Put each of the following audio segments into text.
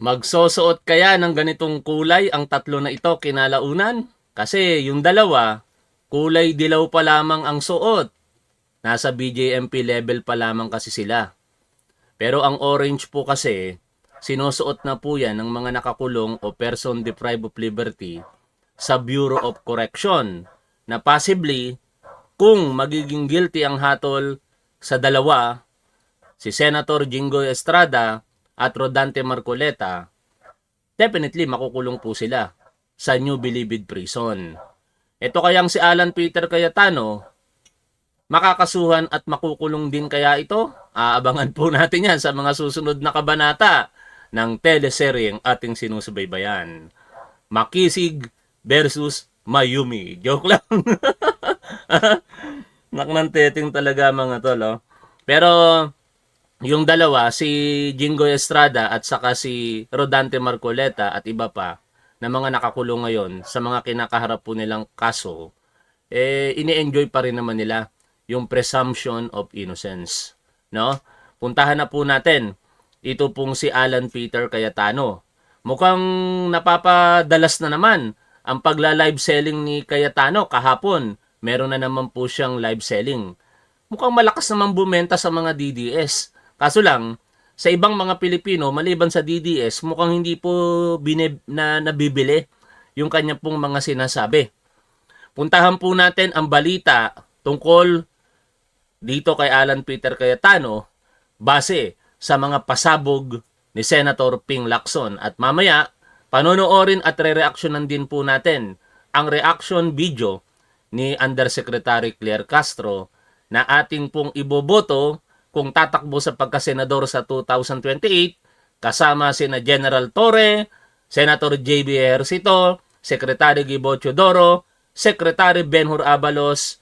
Magsusuot kaya ng ganitong kulay ang tatlo na ito kinalaunan? Kasi yung dalawa, kulay dilaw pa lamang ang suot. Nasa BJMP level pa lamang kasi sila. Pero ang orange po kasi, sinusuot na po yan ng mga nakakulong o person deprived of liberty sa Bureau of Correction na possibly kung magiging guilty ang hatol sa dalawa, si Senator Jinggoy Estrada at Rodante Marcoleta, definitely makukulong po sila sa New Bilibid Prison. Ito kayang si Alan Peter Cayetano, makakasuhan at makukulong din kaya ito? Aabangan po natin yan sa mga susunod na kabanata ng teleseryeng ating sinusubaybayan. Makisig versus Mayumi. Joke lang. Naknanteting talaga mga tol. Oh. Pero yung dalawa, si Jinggoy Estrada at saka si Rodante Marcoleta at iba pa na mga nakakulong ngayon sa mga kinakaharap po nilang kaso, ini-enjoy pa rin naman nila yung presumption of innocence. No? Puntahan na po natin. Ito pong si Alan Peter Cayetano. Mukhang napapadalas na naman ang pagla-live selling ni Cayetano kahapon. Meron na naman po siyang live selling. Mukhang malakas naman bumenta sa mga DDS. Kaso lang, sa ibang mga Pilipino, maliban sa DDS, mukhang hindi po nabibili yung kanya pong mga sinasabi. Puntahan po natin ang balita tungkol dito kay Alan Peter Cayetano base sa mga pasabog ni Senator Ping Lacson. At mamaya, panonoorin at re-reactionan din po natin ang reaction video ni Undersecretary Claire Castro na ating pong iboboto kung tatakbo sa pagkasenador sa 2028 kasama sina General Torre, Senator J.B. Ejercito, Secretary Gibo Teodoro, Secretary Benhur Abalos,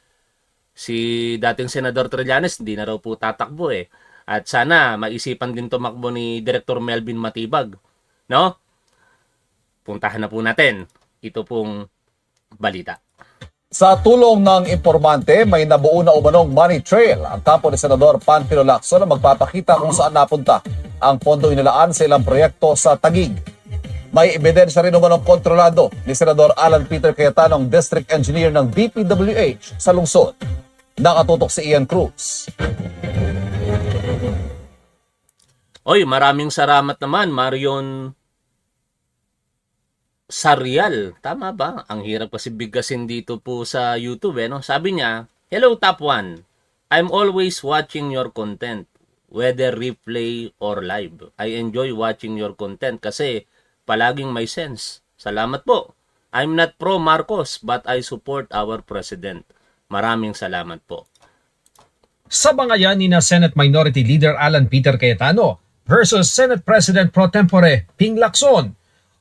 si dating Senador Trillanes, hindi na raw po tatakbo eh. At sana maisipan din tumakbo ni Director Melvin Matibag. No? Puntahan na po natin. Ito pong balita. Sa tulong ng impormante, may nabuo na umanong money trail ang kampo ni Senador Panfilo Lacson na magpapakita kung saan napunta ang pondo inilaan sa ilang proyekto sa Taguig. May ebidensya rin umanong kontrolado ni Senador Alan Peter Cayetano, District Engineer ng DPWH sa lungsod. Nakatutok si Ian Cruz. Oy, maraming salamat naman, Marion Sarial. Tama ba? Ang hirap kasi bigkasin dito po sa YouTube. No? Sabi niya, "Hello Top 1. I'm always watching your content, whether replay or live. I enjoy watching your content kasi palaging may sense. Salamat po. I'm not pro Marcos but I support our president. Maraming salamat po." Sa bangayan ni na Senate Minority Leader Alan Peter Cayetano versus Senate President Pro Tempore Ping Lacson.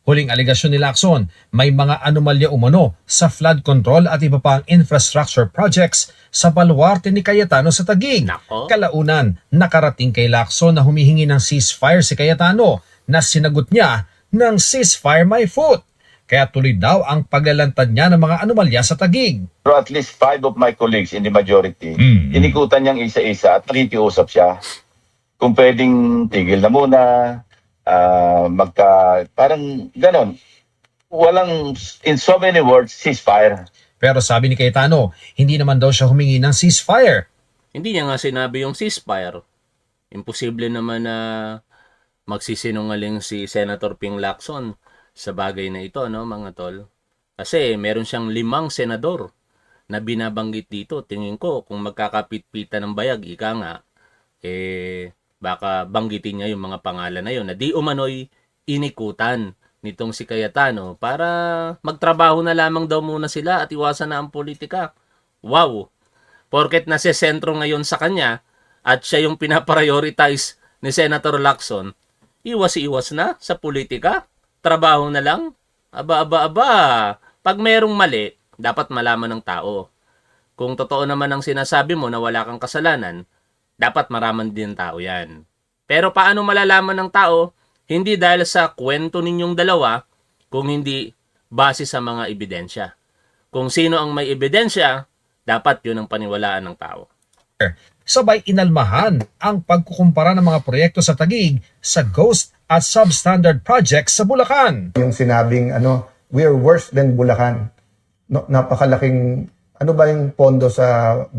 Huling aligasyon ni Lacson, may mga anomalya umano sa flood control at iba pang infrastructure projects sa baluarte ni Cayetano sa Taguig. Nako. Kalaunan, nakarating kay Lacson na humihingi ng ceasefire si Cayetano na sinagot niya ng ceasefire my foot. Kaya tuloy daw ang paglalantad niya ng mga anomalya sa Taguig. Pero at least 5 of my colleagues in the majority, inikutan niyang isa-isa at nakikiusap siya. Kung pwedeng tigil na muna, parang ganon. Walang, in so many words, ceasefire. Pero sabi ni Cayetano, hindi naman daw siya humingi ng ceasefire. Hindi niya nga sinabi yung ceasefire. Imposible naman na magsisinungaling si Senator Ping Lacson sa bagay na ito, no, mga tol. Kasi meron siyang 5 senador na binabanggit dito. Tingin ko, kung magkakapit-pitan ng bayag, ika nga, baka banggitin niya yung mga pangalan na yun na di umano'y inikutan nitong si Cayetano para magtrabaho na lamang daw muna sila at iwasan na ang politika. Wow! Porket nasa sentro ngayon sa kanya at siya yung pinaprioritize ni Senator Lacson, iwas-iwas na sa politika? Trabaho na lang? Aba. Pag merong mali, dapat malaman ng tao. Kung totoo naman ang sinasabi mo na wala kang kasalanan, dapat maraman din tao yan. Pero paano malalaman ng tao? Hindi dahil sa kwento ninyong dalawa, kung hindi base sa mga ebidensya. Kung sino ang may ebidensya, dapat yun ang paniwalaan ng tao. sabay inalmahan ang pagkukumpara ng mga proyekto sa Taguig sa ghost at substandard projects sa Bulacan. Yung sinabing we are worse than Bulacan. No, napakalaking ano ba yung pondo sa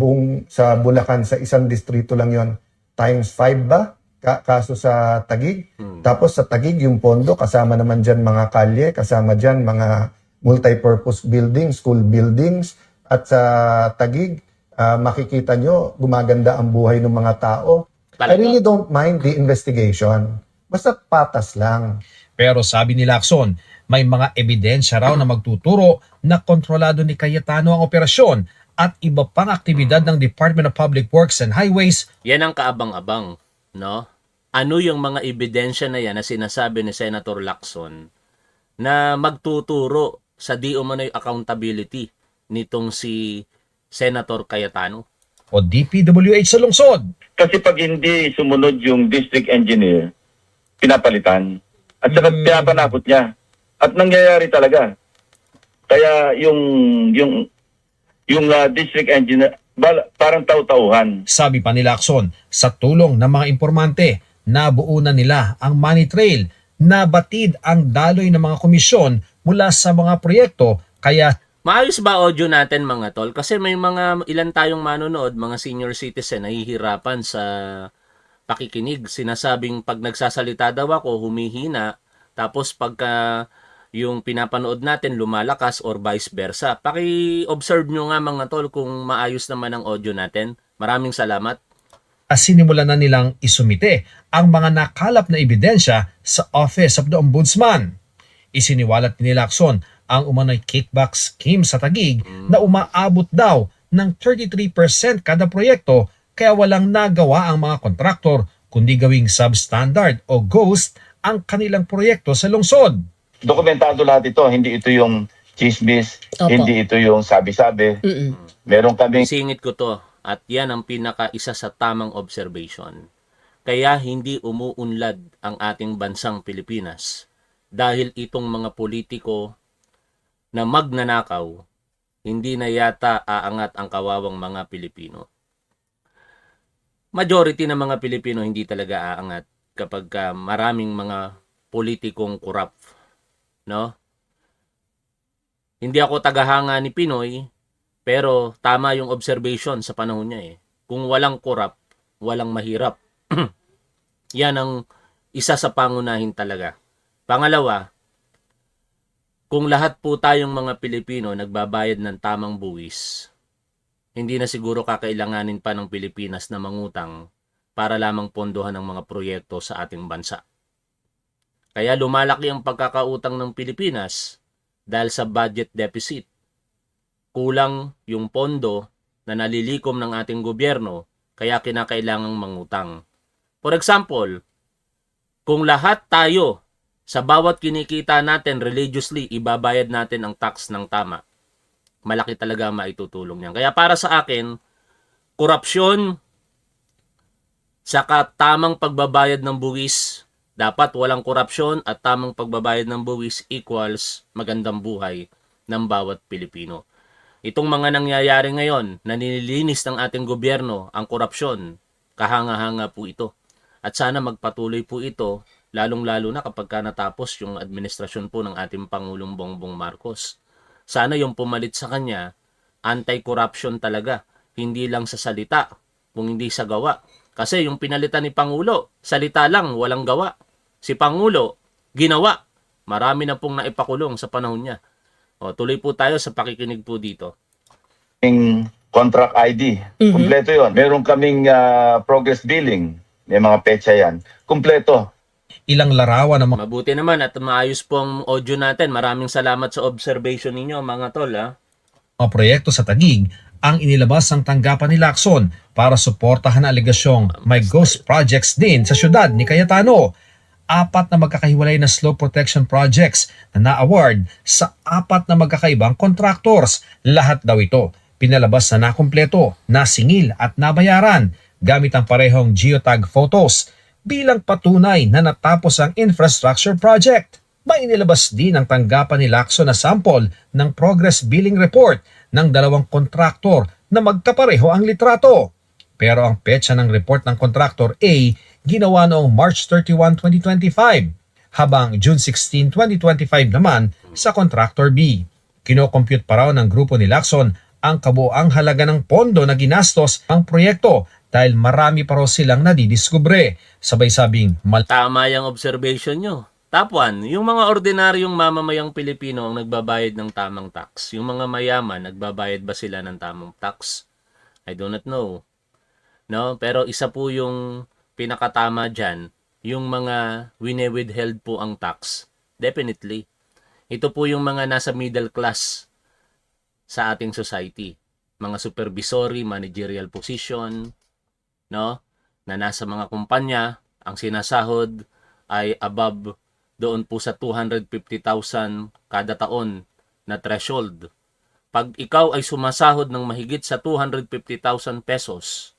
Bulacan sa isang distrito lang yon, times 5 ba? Kaso sa Taguig. Tapos sa Taguig yung pondo kasama naman diyan mga kalye, kasama diyan mga multi-purpose buildings, school buildings, at sa Taguig makikita nyo gumaganda ang buhay ng mga tao. I really don't mind the investigation. Basta patas lang. Pero sabi ni Lacson, may mga ebidensya raw na magtuturo na kontrolado ni Cayetano ang operasyon at iba pang aktibidad ng Department of Public Works and Highways. Yan ang kaabang-abang, no? Ano yung mga ebidensya na yan na sinasabi ni Senator Lacson na magtuturo sa di umano'y accountability nitong si Senator Cayetano? O DPWH sa lungsod. Kasi pag hindi sumunod yung district engineer, pinapalitan. At saka pinapanakot niya. At nangyayari talaga. Kaya yung district engineer, parang tau-tauhan. Sabi pa ni Lacson, sa tulong ng mga impormante, nabuo na nila ang money trail, nabatid ang daloy ng mga komisyon mula sa mga proyekto, kaya Maayos ba audio natin mga tol? Kasi may mga ilan tayong manonood, mga senior citizen, nahihirapan sa pakikinig. Sinasabing pag nagsasalita daw ako, humihina. Tapos pagka yung pinapanood natin lumalakas or vice versa. Paki-observe nyo nga mga tol kung maayos naman ang audio natin. Maraming salamat. sinimulan na nilang isumite ang mga nakalap na ebidensya sa Office of the Ombudsman. Isiniwalat ni Lacson ang umano'y kickback scheme sa Taguig na umaabot daw ng 33% kada proyekto, kaya walang nagawa ang mga kontraktor kundi gawing substandard o ghost ang kanilang proyekto sa lungsod. Dokumentado lahat ito, hindi ito yung chismis, Opo. hindi ito yung sabi-sabi. Meron kaming Singit ko to at yan ang pinaka-isa sa tamang observation. Kaya hindi umuunlad ang ating bansang Pilipinas dahil itong mga politiko na magnanakaw, hindi na yata aangat ang kawawang mga Pilipino. Majority ng mga Pilipino hindi talaga aangat kapag maraming mga politikong corrupt, no? Hindi ako tagahanga ni Pinoy, pero tama yung observation sa panahon niya eh. Kung walang corrupt, walang mahirap. Yan ang isa sa pangunahin talaga. Pangalawa, kung lahat po tayong mga Pilipino nagbabayad ng tamang buwis, hindi na siguro kakailanganin pa ng Pilipinas na mangutang para lamang pondohan ang mga proyekto sa ating bansa. Kaya lumalaki ang pagkakautang ng Pilipinas dahil sa budget deficit. Kulang yung pondo na nalilikom ng ating gobyerno, kaya kinakailangang mangutang. For example, kung lahat tayo sa bawat kinikita natin religiously, ibabayad natin ang tax ng tama, malaki talaga maitutulong yan. Kaya para sa akin, korupsyon saka tamang pagbabayad ng buwis, dapat walang korupsyon at tamang pagbabayad ng buwis equals magandang buhay ng bawat Pilipino. Itong mga nangyayari ngayon na nililinis ng ating gobyerno ang korupsyon, kahanga-hanga po ito. At sana magpatuloy po ito, lalong-lalo na kapag natapos yung administrasyon po ng ating Pangulong Bongbong Marcos. Sana yung pumalit sa kanya, anti-corruption talaga, hindi lang sa salita, kung hindi sa gawa. Kasi yung pinalitan ni Pangulo, salita lang, walang gawa. Si Pangulo, ginawa. Marami na pong naipakulong sa panahon niya. O, tuloy po tayo sa pakikinig po dito. contract ID. Kumpleto yon. Meron kaming progress billing. May mga petsa yan. Kumpleto. Ilang larawan ng mga Mabuti naman at maayos po ang audio natin. Maraming salamat sa observation ninyo mga tol. proyekto sa Taguig ang inilabas ng tanggapan ni Lacson para suportahan ang alegasyong may ghost projects din sa syudad ni Cayetano. 4 na magkakahiwalay na slope protection projects na na-award sa 4 na magkakaibang contractors. Lahat daw ito pinalabas na nakumpleto, nasingil at nabayaran gamit ang parehong geotag photos bilang patunay na natapos ang infrastructure project. May inilabas din ang tanggapan ni Lacson na sample ng progress billing report ng 2 kontraktor na magkapareho ang litrato. Pero ang petsa ng report ng Contractor A ginawa noong March 31, 2025, habang June 16, 2025 naman sa Contractor B. Kino-compute pa raw ng grupo ni Lacson ang kabuoang halaga ng pondo na ginastos ang proyekto dahil marami pa raw silang nadidiskubre. Sabay sabing Tama yung observation nyo. Top 1, yung mga ordinaryong mamamayang Pilipino ang nagbabayad ng tamang tax. Yung mga mayaman, nagbabayad ba sila ng tamang tax? I do not know. No? Pero isa po yung pinakatama dyan, yung mga withheld po ang tax. Definitely. Ito po yung mga nasa middle class sa ating society. Mga supervisory, managerial position, no? Na nasa mga kumpanya, ang sinasahod ay above doon po sa 250,000 kada taon na threshold. Pag ikaw ay sumasahod ng mahigit sa 250,000 pesos,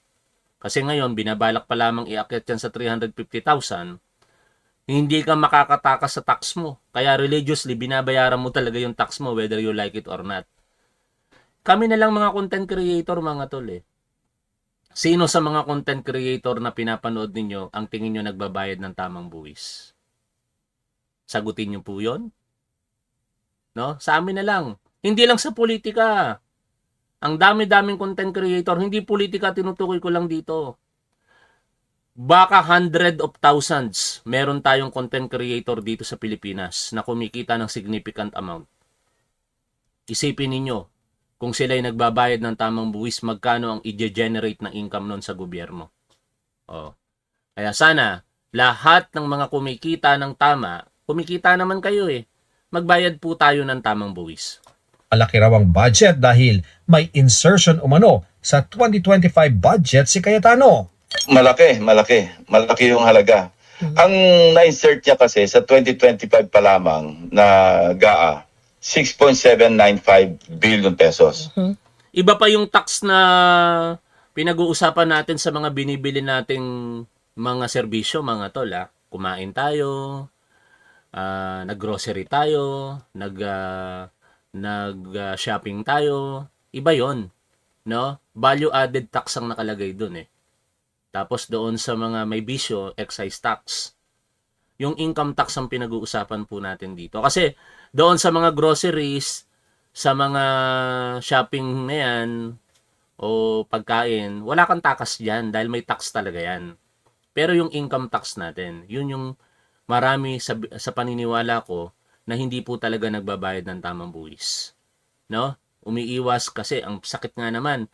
kasi ngayon binabalak pa lamang iakyat yan sa 350,000, hindi ka makakatakas sa tax mo. Kaya religiously, binabayaran mo talaga yung tax mo whether you like it or not. Kami na lang mga content creator, mga tol eh. Sino sa mga content creator na pinapanood ninyo ang tingin nyo nagbabayad ng tamang buwis? Sagutin nyo po yun? No? Sa amin na lang. Hindi lang sa politika. Ang dami-daming content creator, hindi politika tinutukoy ko lang dito. Baka 100 of thousands meron tayong content creator dito sa Pilipinas na kumikita ng significant amount. Isipin ninyo, kung sila ay nagbabayad ng tamang buwis, magkano ang i-generate na income nun sa gobyerno. Oh. Kaya sana, lahat ng mga kumikita ng tama, kumikita naman kayo eh, magbayad po tayo ng tamang buwis. malaki raw ang budget dahil may insertion umano sa 2025 budget si Cayetano. Malaki yung halaga. Ang na-insert niya kasi sa 2025 pa lamang na GAA, 6.795 billion pesos. Iba pa yung tax na pinag-uusapan natin sa mga binibili nating mga serbisyo, mga tol. Kumain tayo, nag-grocery tayo, nag-shopping tayo. Iba yon, no? Value added tax ang nakalagay dun eh. Tapos doon sa mga may bisyo, excise tax. Yung income tax ang pinag-uusapan po natin dito. Kasi doon sa mga groceries, sa mga shopping na yan, o pagkain, wala kang takas dyan dahil may tax talaga yan. Pero yung income tax natin, yun yung marami sa paniniwala ko na hindi po talaga nagbabayad ng tamang buwis. No? Umiiwas kasi ang sakit nga naman.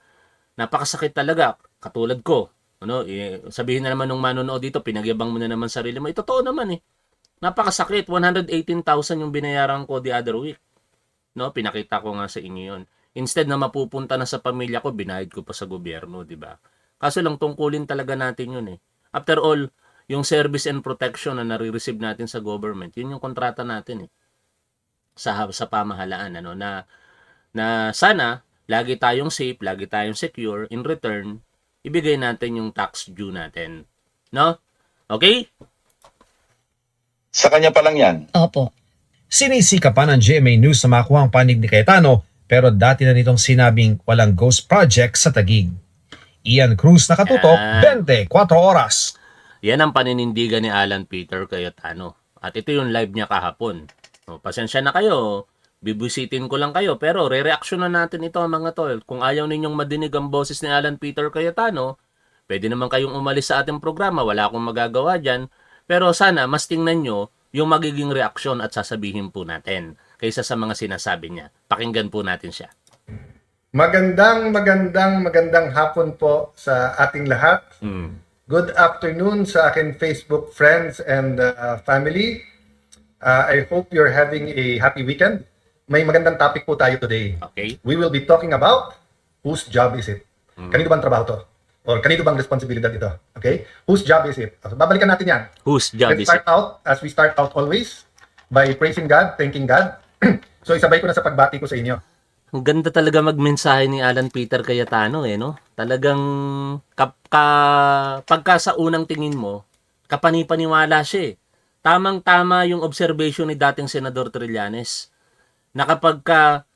Napakasakit talaga. Katulad ko. Ano, sabihin na naman nung manonood dito, pinagyabang mo na naman sarili mo. Totoo naman eh. Napakasakit. 118,000 yung binayaran ko the other week. No, pinakita ko nga sa inyo yun. Instead na mapupunta na sa pamilya ko, binayad ko pa sa gobyerno, di ba? Kaso lang tungkulin talaga natin yun eh. After all, yung service and protection na nare-receive natin sa government, yun yung kontrata natin eh. Sa pamahalaan, ano, na sana lagi tayong safe, lagi tayong secure. In return, ibigay natin yung tax due natin. No? Okay? Sa kanya pa lang yan. Opo. Sinisikapan ng GMA News na makuha ang panig ni Cayetano pero dati na nitong sinabing walang ghost project sa Taguig. Ian Cruz nakatutok, 24 oras. Yan ang paninindigan ni Alan Peter Cayetano. At ito yung live niya kahapon. O, pasensya na kayo, bibisitin ko lang kayo, pero re-reaction na natin ito mga tol. Kung ayaw ninyong madinig ang boses ni Alan Peter Cayetano, pwede naman kayong umalis sa ating programa, wala akong magagawa dyan. Pero sana, mas tingnan nyo yung magiging reaksyon at sasabihin po natin kaysa sa mga sinasabi niya. Pakinggan po natin siya. Magandang hapon po sa ating lahat. Good afternoon sa akin Facebook friends and family. I hope you're having a happy weekend. May magandang topic po tayo today. Okay? We will be talking about whose job is it? Kanino bang trabaho to? Or kanino bang responsibilidad ito? Okay? Whose job is it? So, babalikan natin yan. Whose job Let's is it? start out, as we start out always, by praising God, thanking God. So isabay ko na sa pagbati ko sa inyo. Ang ganda talaga magmensahe ni Alan Peter Cayetano eh, no? Talagang pagka sa unang tingin mo, kapanipaniwala siya eh. Tamang-tama yung observation ni dating Senador Trillanes na kapag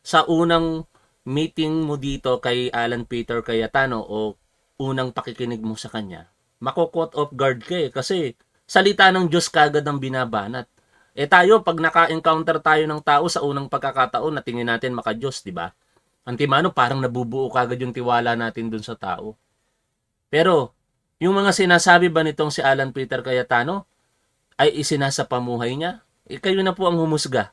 sa unang meeting mo dito kay Alan Peter Cayetano o unang pakikinig mo sa kanya, mako-caught off guard ka eh. Kasi salita ng Diyos kagad ang binabanat. Eh tayo, pag naka-encounter tayo ng tao sa unang pagkakataon na tingin natin maka-Diyos, di ba? Antimano, parang nabubuo kagad yung tiwala natin dun sa tao. Pero, yung mga sinasabi ba nitong si Alan Peter Cayetano ay isinasa pamuhay niya? Eh, kayo na po ang humusga.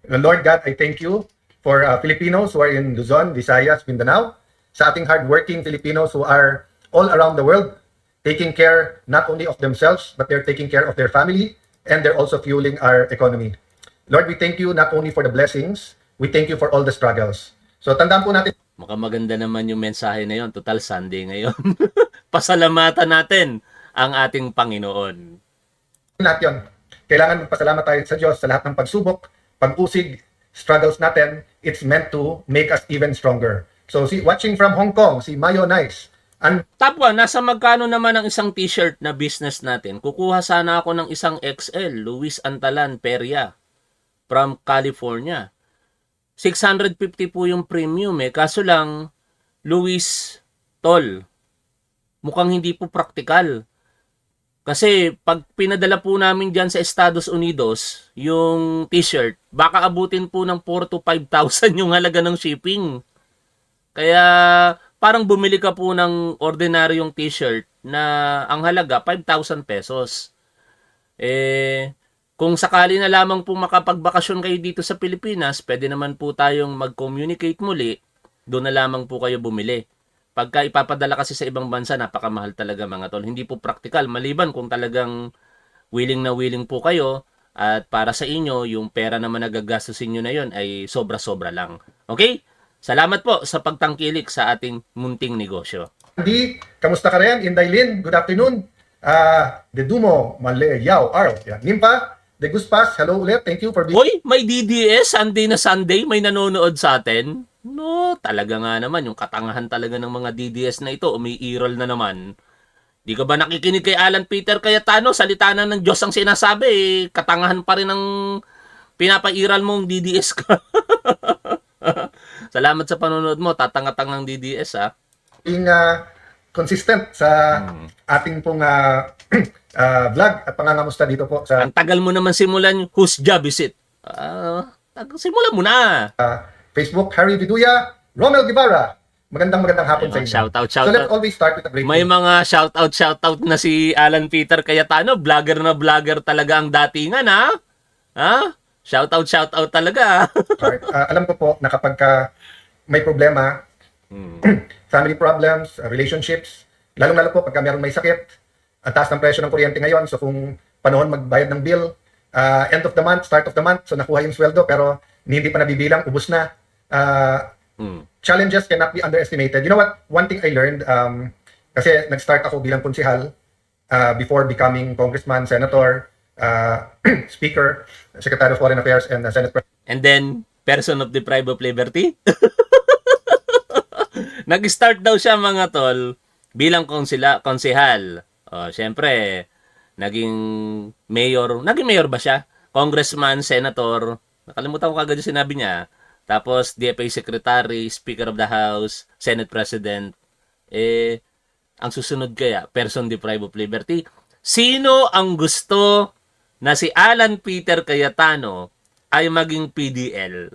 Lord God, I thank you for Filipinos who are in Luzon, Visayas, Mindanao, sa ating hardworking Filipinos who are all around the world, taking care not only of themselves, but they're taking care of their family, and they're also fueling our economy. Lord, we thank you not only for the blessings, we thank you for all the struggles. So tandaan po natin Mukhang maganda naman yung mensahe na yon. Total Sunday ngayon. Pasalamatan natin ang ating Panginoon. yun. Kailangan magpasalamat tayo sa Diyos sa lahat ng pagsubok, pag-usig, struggles natin. It's meant to make us even stronger. So watching from Hong Kong, si Mayo Nice, Tapwa, nasa magkano naman ang isang t-shirt na business natin? Kukuha sana ako ng isang XL, Luis Antalan Peria, from California. 650 po yung premium eh. Kaso lang, Luis, tol, mukhang hindi po praktikal. Kasi pag pinadala po namin dyan sa Estados Unidos, yung t-shirt, baka abutin po ng 4 to 5,000 yung halaga ng shipping. Kaya parang bumili ka po ng ordinaryong t-shirt na ang halaga 5,000 pesos. Eh, kung sakali na lamang po makapagbakasyon kayo dito sa Pilipinas, pwede naman po tayong mag-communicate muli, doon na lamang po kayo bumili. Pagka ipapadala kasi sa ibang bansa, napakamahal talaga mga tol. Hindi po practical, maliban kung talagang willing na willing po kayo at para sa inyo, yung pera naman nagagastusin nyo na yon ay sobra-sobra lang. Okay? Salamat po sa pagtangkilik sa ating munting negosyo. Andy, kamusta ka rin? Inday Lin, good afternoon. De Dumo, Male, Yao, Arl, Nimpa, De Guspas, hello ulit. Thank you for being Hoy, may DDS, Sunday na Sunday, may nanonood sa atin. No, talaga nga naman, yung katangahan talaga ng mga DDS na ito, umiiral na naman. Di ka ba nakikinig kay Alan Peter Cayetano? Salita na ng Diyos ang sinasabi, eh. Katangahan pa rin ang pinapairal mong DDS ka. Salamat sa panonood mo, tatanga-tangang DDS ha. consistent sa ating pong vlog at pangangamusta dito po sa Ang tagal mo naman simulan, whose job is it? Simulan mo na. Facebook. Harry Viduya, Romel Guevara. Magandang hapon sa inyo. Shoutout. So let's always start with a great May news. mga shoutout na si Alan Peter Cayetano. Vlogger na vlogger talaga ang datingan ha. Ha? Shoutout talaga. Start. Alam ko po na kapag may problema, family problems, relationships, lalong-lalo po pagka mayroong may sakit, ang taas ng presyo ng kuryente ngayon, so kung panahon magbayad ng bill, end of the month, start of the month, so nakuha yung sweldo pero hindi pa nabibilang, ubos na. Challenges cannot be underestimated. You know what? One thing I learned, kasi nag-start ako bilang konsihal before becoming congressman, senator, speaker, secretary of foreign affairs, and senate president. And then, person of deprived of liberty. Nag-start daw siya mga tol bilang konsehal. Syempre, naging mayor. Naging mayor ba siya? Congressman, senator. Nakalimutan ko kagad yung sinabi niya. Tapos, DFA secretary, speaker of the house, senate president. Ang susunod kaya, person deprived of liberty. Sino ang gusto na si Alan Peter Cayetano ay maging PDL?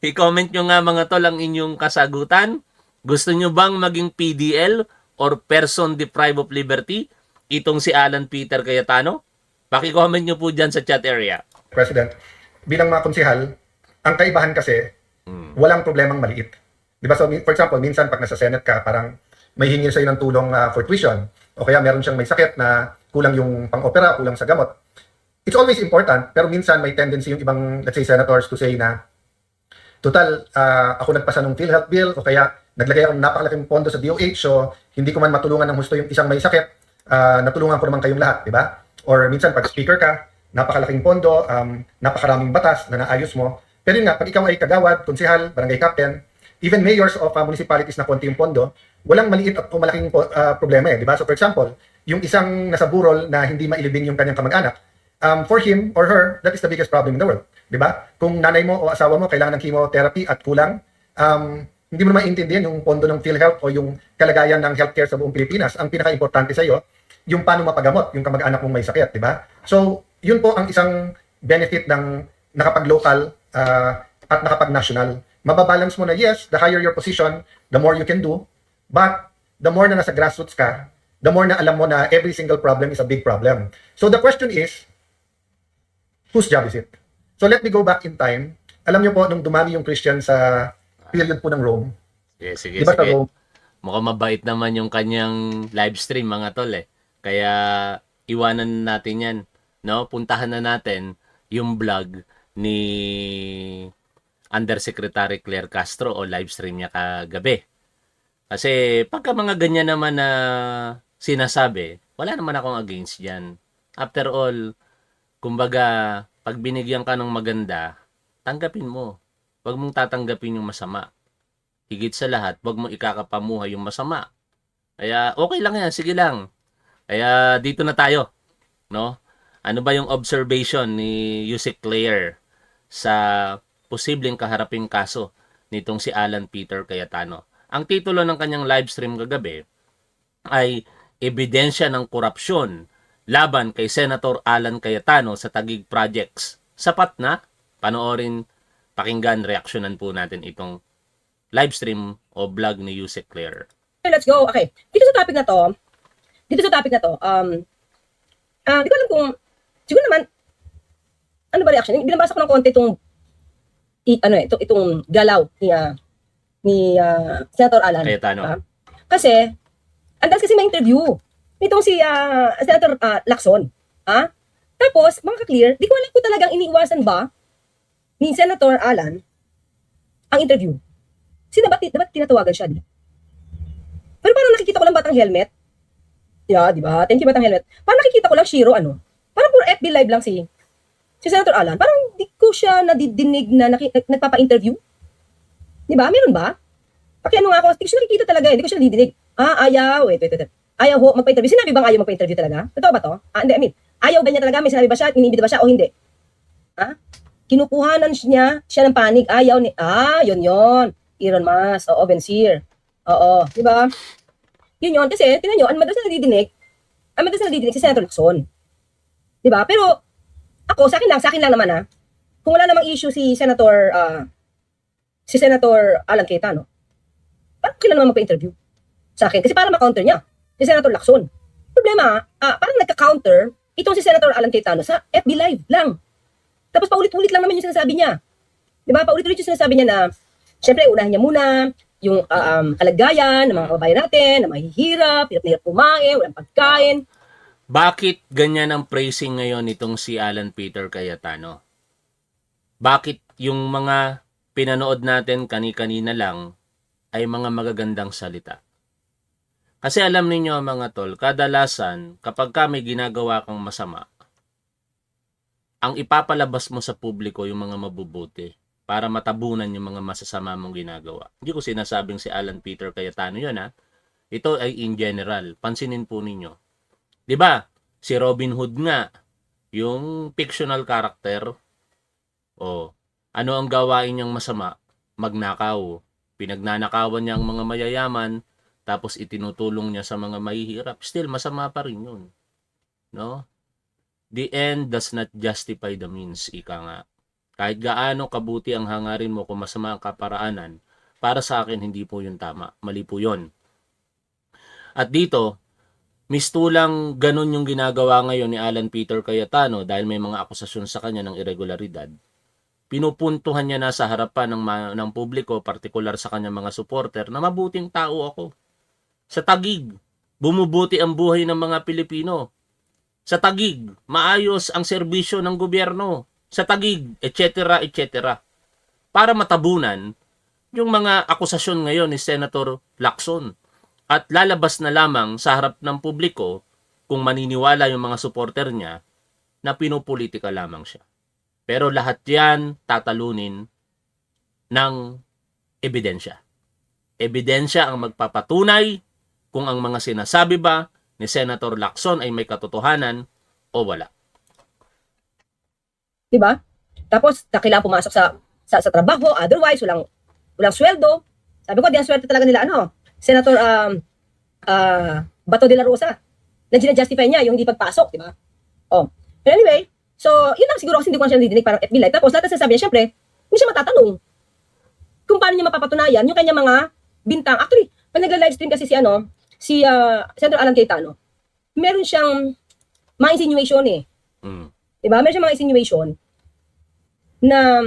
I-comment nyo nga mga tol ang inyong kasagutan. Gusto nyo bang maging PDL or person deprived of liberty? Itong si Alan Peter Cayetano? Paki-comment nyo po dyan sa chat area. President, bilang mga konsihal, ang kaibahan kasi, walang problemang maliit. Di ba? So, for example, minsan pag nasa Senate ka, parang may hingil sa'yo ng tulong for tuition, o kaya meron siyang may sakit na kulang yung pang-opera, kulang sa gamot. It's always important, pero minsan may tendency yung ibang, let's say, senators to say na, total, ako nagpasa ng PhilHealth bill, o kaya naglagay ako ng napakalaking pondo sa DOH, so hindi ko man matulungan ng husto yung isang may sakit, natulungan ko naman kayong lahat, di ba? Or minsan pag speaker ka, napakalaking pondo, napakaraming batas na naayos mo. Pero yun nga, pag ikaw ay kagawad, konsehal, barangay captain, even mayors of municipalities na konti yung pondo, walang maliit at malaking problema eh, di ba? So for example, yung isang nasa burol na hindi mailibing yung kanyang kamag-anak, for him or her, that is the biggest problem in the world, di ba? Kung nanay mo o asawa mo kailangan ng chemotherapy at kulang, hindi mo naman intindihan yung pondo ng PhilHealth o yung kalagayan ng healthcare sa buong Pilipinas. Ang pinaka-importante sa iyo, yung paano mapagamot yung kamag-anak mong may sakit, di ba? So, yun po ang isang benefit ng nakapag-local at nakapag-national. Mababalance mo na, yes, the higher your position, the more you can do, but the more na nasa grassroots ka, the more na alam mo na every single problem is a big problem. So the question is, whose job is it? So let me go back in time. Alam niyo po, nung dumami yung Christian sa period po ng Rome, Sige, di ba sa sige. Rome, Mukhang mabait naman yung kanyang live stream mga tol eh. Kaya iwanan natin yan. No? Puntahan na natin yung vlog ni Undersecretary Claire Castro o live stream niya kagabi. Kasi pagka mga ganyan naman na sinasabi, wala naman akong against dyan. After all, kumbaga, pag binigyan ka ng maganda, tanggapin mo. Huwag mong tatanggapin yung masama. Higit sa lahat, huwag mong ikakapamuhay yung masama. Kaya okay lang yan, sige lang. Kaya dito na tayo, no? Ano ba yung observation ni Yusek Claire sa posibleng kaharaping kaso nitong si Alan Peter Cayetano? Ang titulo ng kanyang live stream kagabi ay Ebidensya ng Korupsyon laban kay Senator Alan Cayetano sa Taguig Projects. Sapat na? Panoorin, pakinggan, reaksyonan po natin itong live stream o vlog ni Yusek Claire. Okay, let's go. Okay. Dito sa topic na to, di ko alam kung, siguro naman, ano ba reaction? Binabasa ko ng konti itong galaw ni Senator Alan. Cayetano. Kasi, andas kasi may interview nitong si Senator Lacson. Tapos, mga ka-clear, di ko alam kung talagang iniiwasan ba ni Senator Alan ang interview. Dapat tinatawagan siya, di ba? Pero parang nakikita ko lang batang helmet. Yeah, di ba? Thank you, batang helmet. Parang nakikita ko lang Shiro, parang puro FB live lang si Senator Alan. Parang di ko siya nadidinig na nagpapa-interview. Di ba? Meron ba? Pakiano nga ako, di ko siya nakikita talaga, hindi ko siya nadidinig. Ayaw. Wait. Ayaw ho, magpa-interview. Sinabi bang ayaw magpa-interview talaga? Totoo ba to? Hindi, I mean, ayaw ba niya talaga? May sinabi ba siya? Inibita ba siya o hindi? Kinukuhanan siya ng panig. Ayaw ni, yun. Elon Musk, Ben Sear. Oo, di ba? Yun. Kasi, tinan nyo, ang madalas na nadidinig si Senator Lacson. Di ba? Pero, ako, sa akin lang naman kung wala namang issue si Senator Alan Cayetano, parang kailan naman magpa-interview sa akin? Kasi para ma-counter niya si Senator Lacson. Problema, parang nagka-counter itong si Senator Alan Cayetano sa FB Live lang. Tapos paulit-ulit lang naman yung sinasabi niya. Di ba? Paulit-ulit yung sinasabi niya na, syempre, unahin niya muna yung kalagayan ng mga kababayan natin, na mahihirap, hirap na hirap kumain, walang pagkain. Bakit ganyan ang praising ngayon itong si Alan Peter Cayetano? Bakit yung mga pinanood natin kani-kanina lang ay mga magagandang salita? Kasi alam ninyo mga tol, kadalasan kapag ka may ginagawa kang masama, ang ipapalabas mo sa publiko yung mga mabubuti para matabunan yung mga masasama mong ginagawa. Hindi ko sinasabing si Alan Peter Cayetano yun Ito ay in general. Pansinin po ninyo. 'Di ba? Si Robin Hood nga, yung fictional character, ano ang gawain niyang masama? Magnakaw. Pinagnanakawan niya ang mga mayayaman, tapos itinutulong niya sa mga mahihirap. Still, masama pa rin yun. No? The end does not justify the means, ika nga. Kahit gaano kabuti ang hangarin mo kung masama ang kaparaanan, para sa akin, hindi po yun tama. Mali po yun. At dito, mistulang ganun yung ginagawa ngayon ni Alan Peter Cayetano dahil may mga akusasyon sa kanya ng irregularidad. Pinupuntuhan niya na sa harapan ng publiko, partikular sa kanyang mga supporter, na mabuting tao ako. Sa Taguig, bumubuti ang buhay ng mga Pilipino. Sa Taguig, maayos ang serbisyo ng gobyerno. Sa Taguig, etc. Para matabunan yung mga akusasyon ngayon ni Senator Lacson. At lalabas na lamang sa harap ng publiko kung maniniwala yung mga supporter niya na pinupolitika lamang siya. Pero lahat yan tatalunin ng ebidensya. Ebidensya ang magpapatunay kung ang mga sinasabi ba ni Senator Lacson ay may katotohanan o wala. Diba? Tapos, kailangan pumasok sa trabaho, otherwise, walang sweldo. Sabi ko, di ang swerte talaga nila, Senator Bato de la Rosa, na gina-justify niya yung hindi pagpasok, di ba? Oh. But anyway, so, yun lang siguro kasi hindi ko siya nadidinig parang FB Live. Tapos, lahat ng sinasabi niya, syempre, hindi siya matatanong kung paano niya mapapatunayan yung kanya mga bintang. Actually, pag nagla-livestream kasi si Senator Alan Cayetano, meron siyang mga insinuation Mm. Diba? Meron siyang mga insinuation na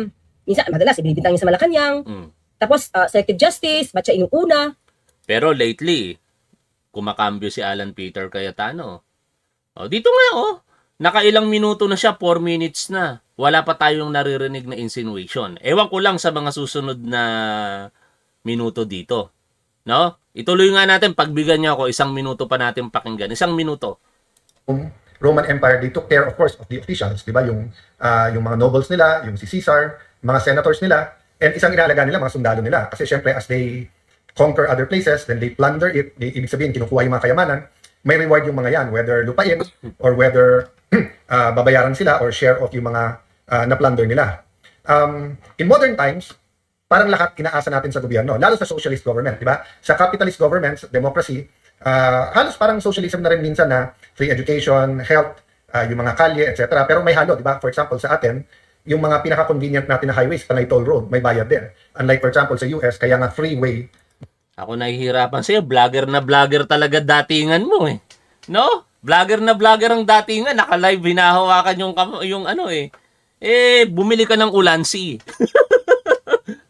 minsan, madalas, ibinibintang niya sa Malacanang, Mm. tapos selective justice, ba't siya inuuna? Pero lately, kumakambyo si Alan Peter Cayetano. Dito nga nakailang minuto na siya, 4 minutes na. Wala pa tayong naririnig na insinuation. Ewan ko lang sa mga susunod na minuto dito. No? Ituloy nga natin, pagbigyan niyo ako, 1 minuto pa natin pakinggan. 1 minuto. Roman Empire, they took care, of course, of the officials, di ba? Yung mga nobles nila, yung si Caesar, mga senators nila, and isang inaalaga nila, mga sundalo nila. Kasi syempre, as they conquer other places, then they plunder it, ibig sabihin, kinukuha yung mga kayamanan, may reward yung mga yan, whether lupain, or whether babayaran sila, or share of yung mga na-plunder nila. In modern times, parang lahat kinaasa natin sa gobyerno, lalo sa socialist government, di ba? Sa capitalist governments, democracy, halos parang socialism na rin minsan na free education, health, yung mga kalye, etc. Pero may halo, di ba? For example, sa atin, yung mga pinaka-convenient natin na highways, panay toll road, may bayad din. Unlike, for example, sa US, kaya nga freeway. Ako nahihirapan sa'yo, vlogger na vlogger talaga datingan mo No? Vlogger na vlogger ang datingan, naka-live, hinahawakan yung bumili ka ng ulansi.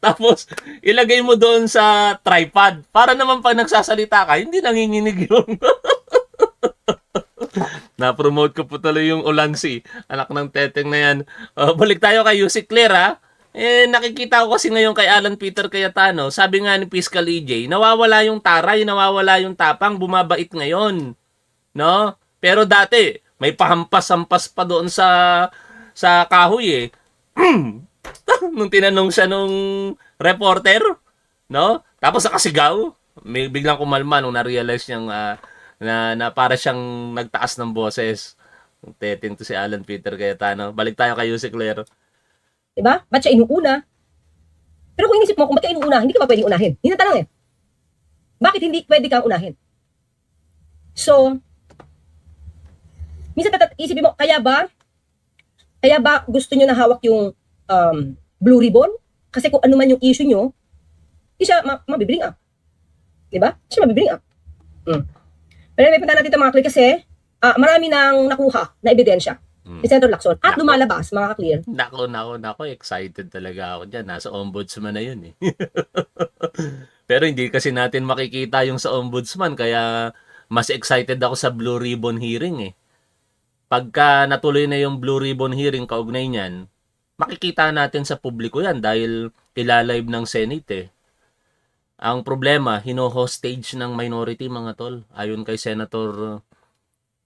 Tapos, ilagay mo doon sa tripod. Para naman pag nagsasalita ka, hindi nanginginig yun. Na-promote ko po tuloy yung ulansi. Anak ng teteng na yan. Balik tayo kay Yusik Claire, nakikita ko kasi ngayon kay Alan Peter Cayetano, sabi nga ni Fiscal EJ, nawawala yung taray, nawawala yung tapang, bumabait ngayon. No? Pero dati, may pahampas-hampas pa doon sa kahoy nung tinanong siya nung reporter, no? Tapos nakasigaw. May biglang kumalma nung na-realize niyang na para siyang nagtaas ng boses. Teteng to si Alan Peter Cayetano. Balik tayo kay Yusik Claire. Diba? Ba't siya inuuna? Pero kung inisip mo, kung ba't ka inuuna, hindi ka ba pwede unahin? Yun ang tanong Bakit hindi pwede kang unahin? So, minsan isipin mo, kaya ba gusto nyo na hawak yung blue ribbon? Kasi kung ano man yung issue nyo, hindi siya mabibring up. Diba? Siya mabibring up. Pero may punta natin ito mga clear kasi marami nang nakuha na ebidensya ni Senator Lacson at lumalabas mga clear. Nako, excited talaga ako dyan. Nasa ombudsman na yun Pero hindi kasi natin makikita yung sa ombudsman, kaya mas excited ako sa Blue Ribbon hearing Pagka natuloy na yung Blue Ribbon hearing kaugnay niyan, makikita natin sa publiko yan dahil ilalive ng Senate Ang problema, hino-hostage ng minority mga tol. Ayon kay Senator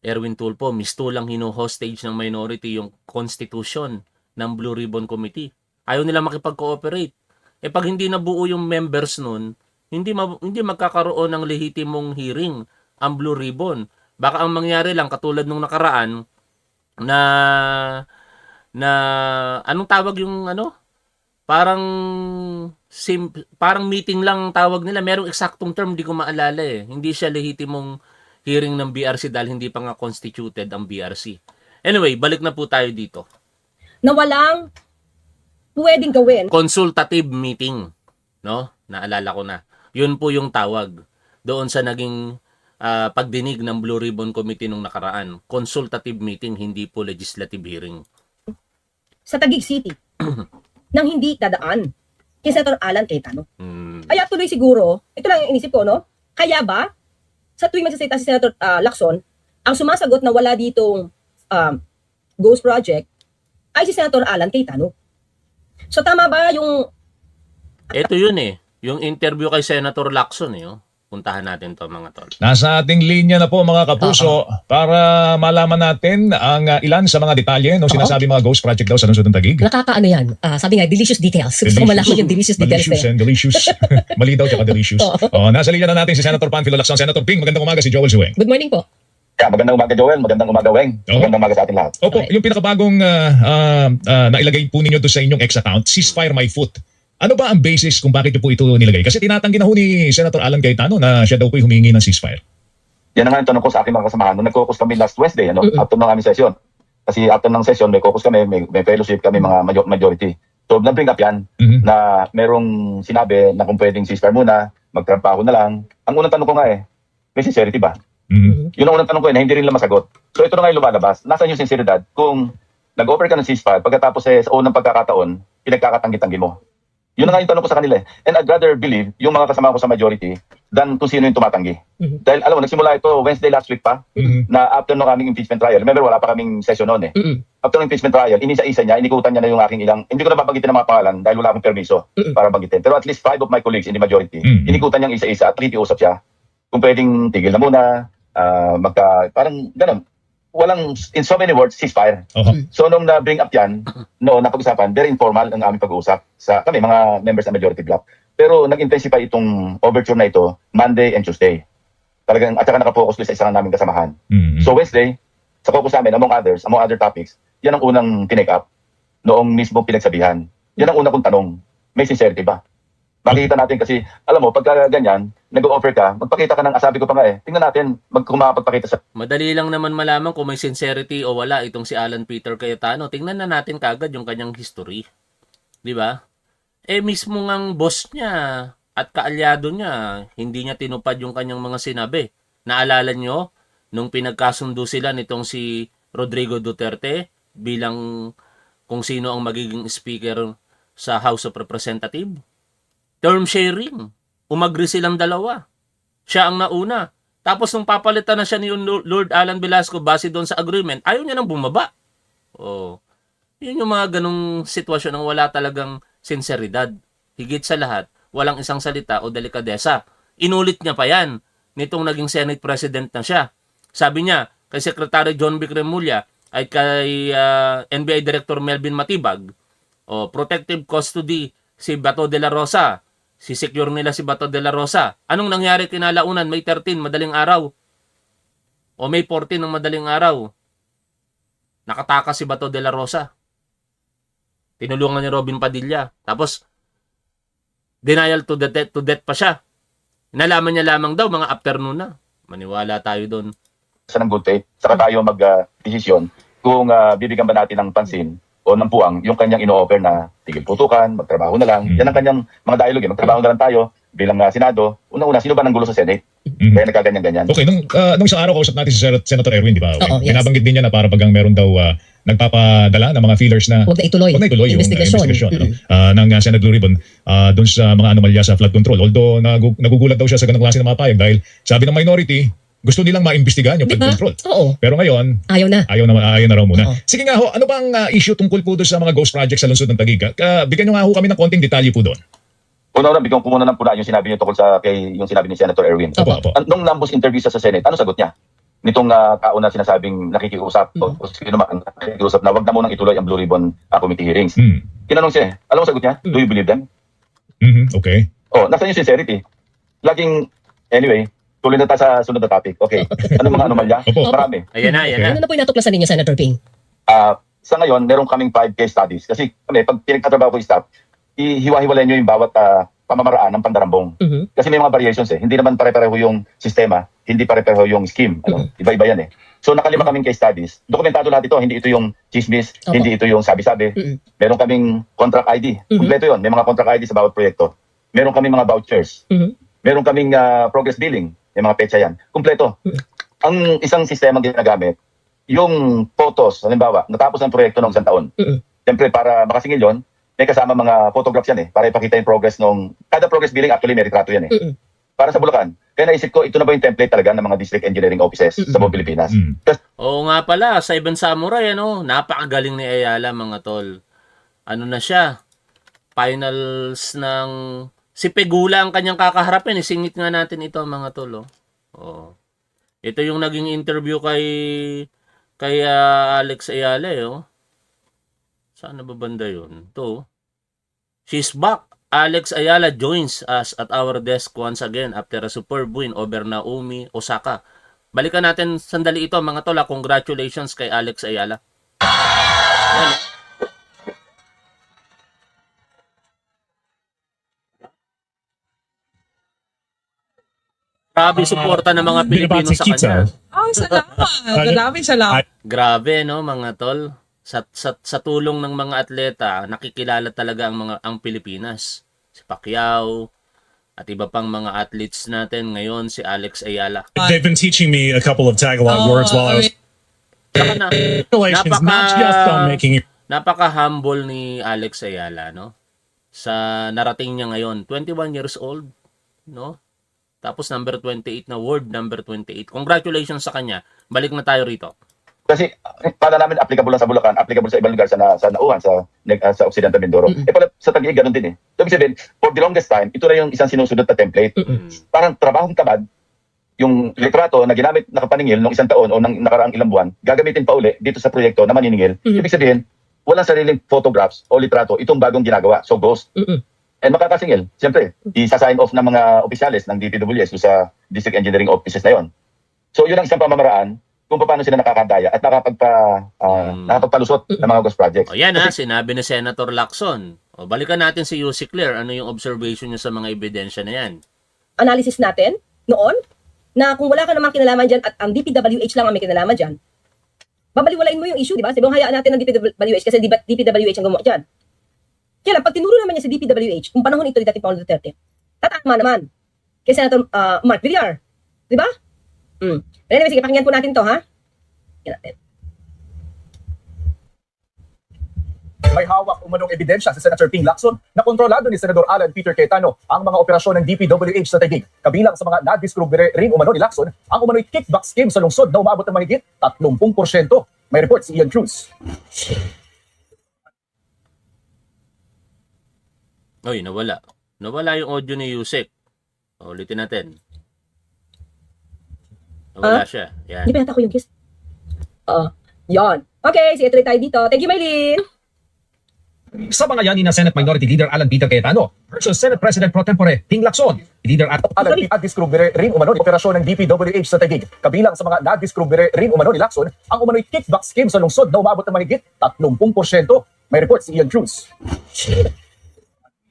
Erwin Tulfo, mistulang hino-hostage ng minority yung constitution ng Blue Ribbon Committee. Ayaw nila makipag-cooperate. Pag hindi nabuo yung members nun, hindi magkakaroon ng lehitimong hearing ang Blue Ribbon. Baka ang mangyari lang katulad nung nakaraan na anong tawag yung parang meeting lang tawag nila. Merong eksaktong term, di ko maalala Hindi siya lehitimong hearing ng BRC dahil hindi pa nga constituted ang BRC. Anyway, balik na po tayo dito. Na walang pwedeng gawin. Consultative meeting, no? Naalala ko na. Yun po yung tawag doon sa naging pagdinig ng Blue Ribbon Committee nung nakaraan. Consultative meeting, hindi po legislative hearing. Sa Taguig City nang hindi dadaan kay Senator Alan Cayetano. Kaya tuloy siguro, ito lang yung inisip ko, no? Kaya ba, sa tuwing magsasalita si Senator Lacson, ang sumasagot na wala ditong Ghost Project ay si Senator Alan Cayetano. So tama ba yung... Ito yun yung interview kay Senator Lacson Puntahan natin to mga tol. Nasa ating linya na po mga kapuso para malaman natin ang ilan sa mga detalye ng sinasabi mga Ghost Project daw sa lungsod ng Taguig. Nakakaano yan? Sabi nga, delicious details. Gusto ko malaman yung delicious details. Delicious and delicious. Mali daw tsaka delicious. Nasa linya na natin si Senator Panfilo Lacson. Senator Ping, magandang umaga, si Joel Sueng. Good morning po. Magandang umaga Joel, magandang umaga Weng. Magandang umaga sa ating lahat. Opo, yung pinakabagong nailagay po ninyo doon sa inyong X account, Ceasefire My Foot. Ano ba ang basis kung bakit niyo po ito nilagay? Kasi tinatanggi na ho ni Senator Alan Cayetano na siya daw po humingi ng ceasefire. Yan na nga yung tanong ko sa aking mga kasamahan. Nung nag-caucus kami last Wednesday, after ng aming session. Kasi after ng session, may caucus kami, may fellowship kami, mga majority. So, na-bring up yan na merong sinabi na kung pwedeng ceasefire muna, magtrabaho na lang. Ang unang tanong ko nga may sincerity ba? Yun ang unang tanong ko na hindi rin lang masagot. So, ito na nga yung lumalabas. Nasaan yung sinceridad? Kung nag-offer ka ng ceasefire, pagkatapos sa unang pagkakataon, pinagkakatanggi-tanggi mo. Yun na nga yung tanong ko sa kanila. And I'd rather believe yung mga kasama ko sa majority than kung sino yung tumatanggi. Dahil alam mo, nagsimula ito Wednesday last week pa na after nung aming impeachment trial. Remember, wala pa kaming session noon After ng impeachment trial, inisa-isa niya, inikutan niya na yung aking ilang, hindi ko na babanggitin ng mga pangalan dahil wala akong permiso para banggitin. Pero at least 5 of my colleagues in the majority, inikutan niyang isa-isa at nakikiusap siya kung pwedeng tigil na muna, parang ganun. Walang, in so many words, ceasefire. So nung na-bring up yan, napag-usapan, very informal ang aming pag-uusap sa kami, mga members ng majority bloc. Pero nag-intensify itong overture na ito Monday and Tuesday. Talagang, at saka nakapokus sa isa ng naming kasamahan. So Wednesday, sa focus namin, among other topics, yan ang unang tinake up noong mismo pinagsabihan. Yan ang unang kong tanong, may sincerity ba? Makikita natin kasi, alam mo, pagka ganyan, nag-offer ka, magpakita ka ng asabi ko pa nga tingnan natin, kung makapagpakita sa Madali lang naman malaman kung may sincerity o wala itong si Alan Peter Cayetano. Tingnan na natin kagad yung kanyang history. Di ba? Mismo ngang boss niya at kaalyado niya, hindi niya tinupad yung kanyang mga sinabi. Naalala nyo, nung pinagkasundo sila nitong si Rodrigo Duterte bilang kung sino ang magiging speaker sa House of Representatives? Term sharing. Umagri silang dalawa. Siya ang nauna. Tapos nung papalitan na siya ni Lord Alan Velasco base doon sa agreement, ayaw niya nang bumaba. Yun yung mga ganong sitwasyon ng wala talagang sinseridad. Higit sa lahat, walang isang salita o delikadesa. Inulit niya pa yan nitong naging Senate President na siya. Sabi niya kay Secretary John Vic Remulla ay kay NBI Director Melvin Matibag, protective custody si Bato de la Rosa. Si-secure nila si Bato de la Rosa. Anong nangyari kinalaunan? May 13, madaling araw. O May 14 ng madaling araw. Nakatakas si Bato de la Rosa. Tinulungan ni Robin Padilla. Tapos, denial to death pa siya. Nalaman niya lamang daw mga afternoon na. Maniwala tayo doon. ng good faith, saka tayo mag-desisyon kung bibigyan ba natin ng pansin o ng puwang yung kanyang ino-offer na tigil putukan, magtrabaho na lang. Yan ang kanyang mga dialogue. Magtrabaho na lang tayo bilang Senado. Una-una, sino ba nang gulo sa Senate? Kaya nagkaganyan-ganyan. Okay, nung isang araw kausap natin si Senator Erwin, di ba? Oo, yes. Binabanggit din niya na para bagang meron daw nagpapadala ng mga feelers na Huwag na ituloy. yung Investigasyon. ng Senate Blue Ribbon doon sa mga anomalya sa flood control. Although nagugulat daw siya sa ganung klase ng mga payag dahil sabi ng minority, gusto nilang maimbestigahan yung flood Diba? control. Oo. Pero ngayon, Ayaw na. ayaw na raw muna. Oo. Sige nga ho, ano bang issue tungkol po doon sa mga ghost projects sa lungsod ng Taguig? Bigyan nyo nga ho kami ng konting detalye po doon. Una-una, bigyan ko muna ng puna yung sinabi niyo tungkol yung sinabi ni Senator Erwin. Opo. Nung Lambos interview sa Senate, ano sagot niya? Nitong tao na sinasabing nakikiusap o sino man nakikiusap na wag na munang ituloy ang Blue Ribbon committee hearings. Tinanong siya, alam mo sagot niya? Do you believe them? Okay. Nasaan yung sincerity? Anyway, tuloy na tayo sa sunod na topic. Okay. Ano mga anomalya? Opo. Marami. Ayan na, ayan na. Ano na po yung natuklasan ninyo, Senator Ping? Sa ngayon, meron kaming 5 case studies. Kasi kami, pag pinagtatrabaho ko yung staff, ihiwa-hiwalay nyo yung bawat pamamaraan ng pandarambong. Kasi may mga variations Hindi naman pare-pareho yung sistema, hindi pare-pareho yung scheme. Iba-iba yan So nakalima kaming case studies. Dokumentado lahat ito, hindi ito yung chismis, Opo. hindi ito yung sabi-sabi. Meron kaming contract ID. Kompleto yun. May mga contract ID sa bawat proyekto. Meron kaming mga vouchers. Meron kaming progress billing. May mga petsa yan. Kompleto. Ang isang sistema ginagamit, yung photos, halimbawa, natapos ng proyekto ng isang taon. Siyempre, para makasingil yun, may kasama mga photographs yan para ipakita yung progress kada progress billing actually may retrato yan Para sa Bulacan. Kaya naisip ko, ito na ba yung template talaga ng mga district engineering offices sa buong Pilipinas? Oo nga pala, sa Seven Samurai, napakagaling ni Ayala, mga tol. Ano na siya? Finals ng... Si Pegula ang kanyang kakaharapin. Isingit nga natin ito, mga tol. Ito yung naging interview kay Alex Ayala. Saan na ba banda yun? Ito. She's back. Alex Ayala joins us at our desk once again after a superb win over Naomi Osaka. Balikan natin sandali ito, mga tol. Congratulations kay Alex Ayala. Yan. Grabe suporta ng mga Pilipino sa kanya. Oh, salamat. Maraming salamat. Grabe no mga tol. Sa tulong ng mga atleta, nakikilala talaga ang Pilipinas. Si Pacquiao at iba pang mga athletes natin ngayon, si Alex Ayala. They've been teaching me a couple of Tagalog words while I was Saka na, Congratulations, not just on making it. napaka-humble ni Alex Ayala, no? Sa narating niya ngayon, 21 years old, no? Tapos number 28 na, world number 28. Congratulations sa kanya. Balik na tayo rito. Kasi para namin applicable lang sa Bulacan, applicable sa ibang lugar sa Nauhan, sa Occidental Mindoro. Pala sa Taguig ganun din eh. So ibig sabihin, for the longest time, ito na yung isang sinusunod na template. Parang trabahong tamad, yung litrato na ginamit nakapaningil nung isang taon o nang nakaraang ilang buwan, gagamitin pa uli dito sa proyekto na maniningil. Ibig sabihin, walang sariling photographs o litrato, itong bagong ginagawa. So ghost. And makakasingil, siyempre, isa-sign off ng mga opisyalis ng DPWS sa district engineering offices na yon. So yun ang isang pamamaraan kung paano sila nakakadaya at nakapagpalusot ng mga ghost projects. O yan ha, sinabi ni Senator Lacson. O balikan natin si Yussi Claire. Ano yung observation niyo sa mga ebidensya na yan? Analysis natin noon na kung wala ka namang kinalaman dyan at ang DPWH lang ang may kinalaman dyan, babaliwalain mo yung issue, di ba? Sabi mo, hayaan natin ng DPWH kasi DPWH ang gumawa dyan. Kaya lang, pag tinuro naman niya sa DPWH, kung panahon ito ni dating Pangulo Duterte, tatama naman kay Senator Mark Villar. Di ba? Pero anyway, sige, pakinggan po natin to, ha? Pakinggan natin. May hawak umanong ebidensya si Senator Ping Lacson na kontrolado ni Senador Alan Peter Cayetano ang mga operasyon ng DPWH sa Taguig. Kabilang sa mga nadiskubre rin umano ni Lacson ang umano'y kickback scheme sa lungsod na umabot ng mahigit 30%. May report si Ian Cruz. Oy, nawala. Nawala yung audio ni Yusek. O, ulitin natin. Nawala siya. Yan. Hindi pa yata ko yung kiss. Yan. Okay, sige, tuloy tayo dito. Thank you, Maylin. Sa mga yan ni na Senate Minority Leader Alan Peter Cayetano versus Senate President Pro Tempore Ping Lacson. Leader at Alan Peter nadiskubre rin umano ni operasyon ng DPWH sa Taguig. Kabilang sa mga nadiskubre rin umano ni Lacson ang umano'y kickback scheme sa lungsod na umabot ng mahigit 30%. May report si Ian Cruz.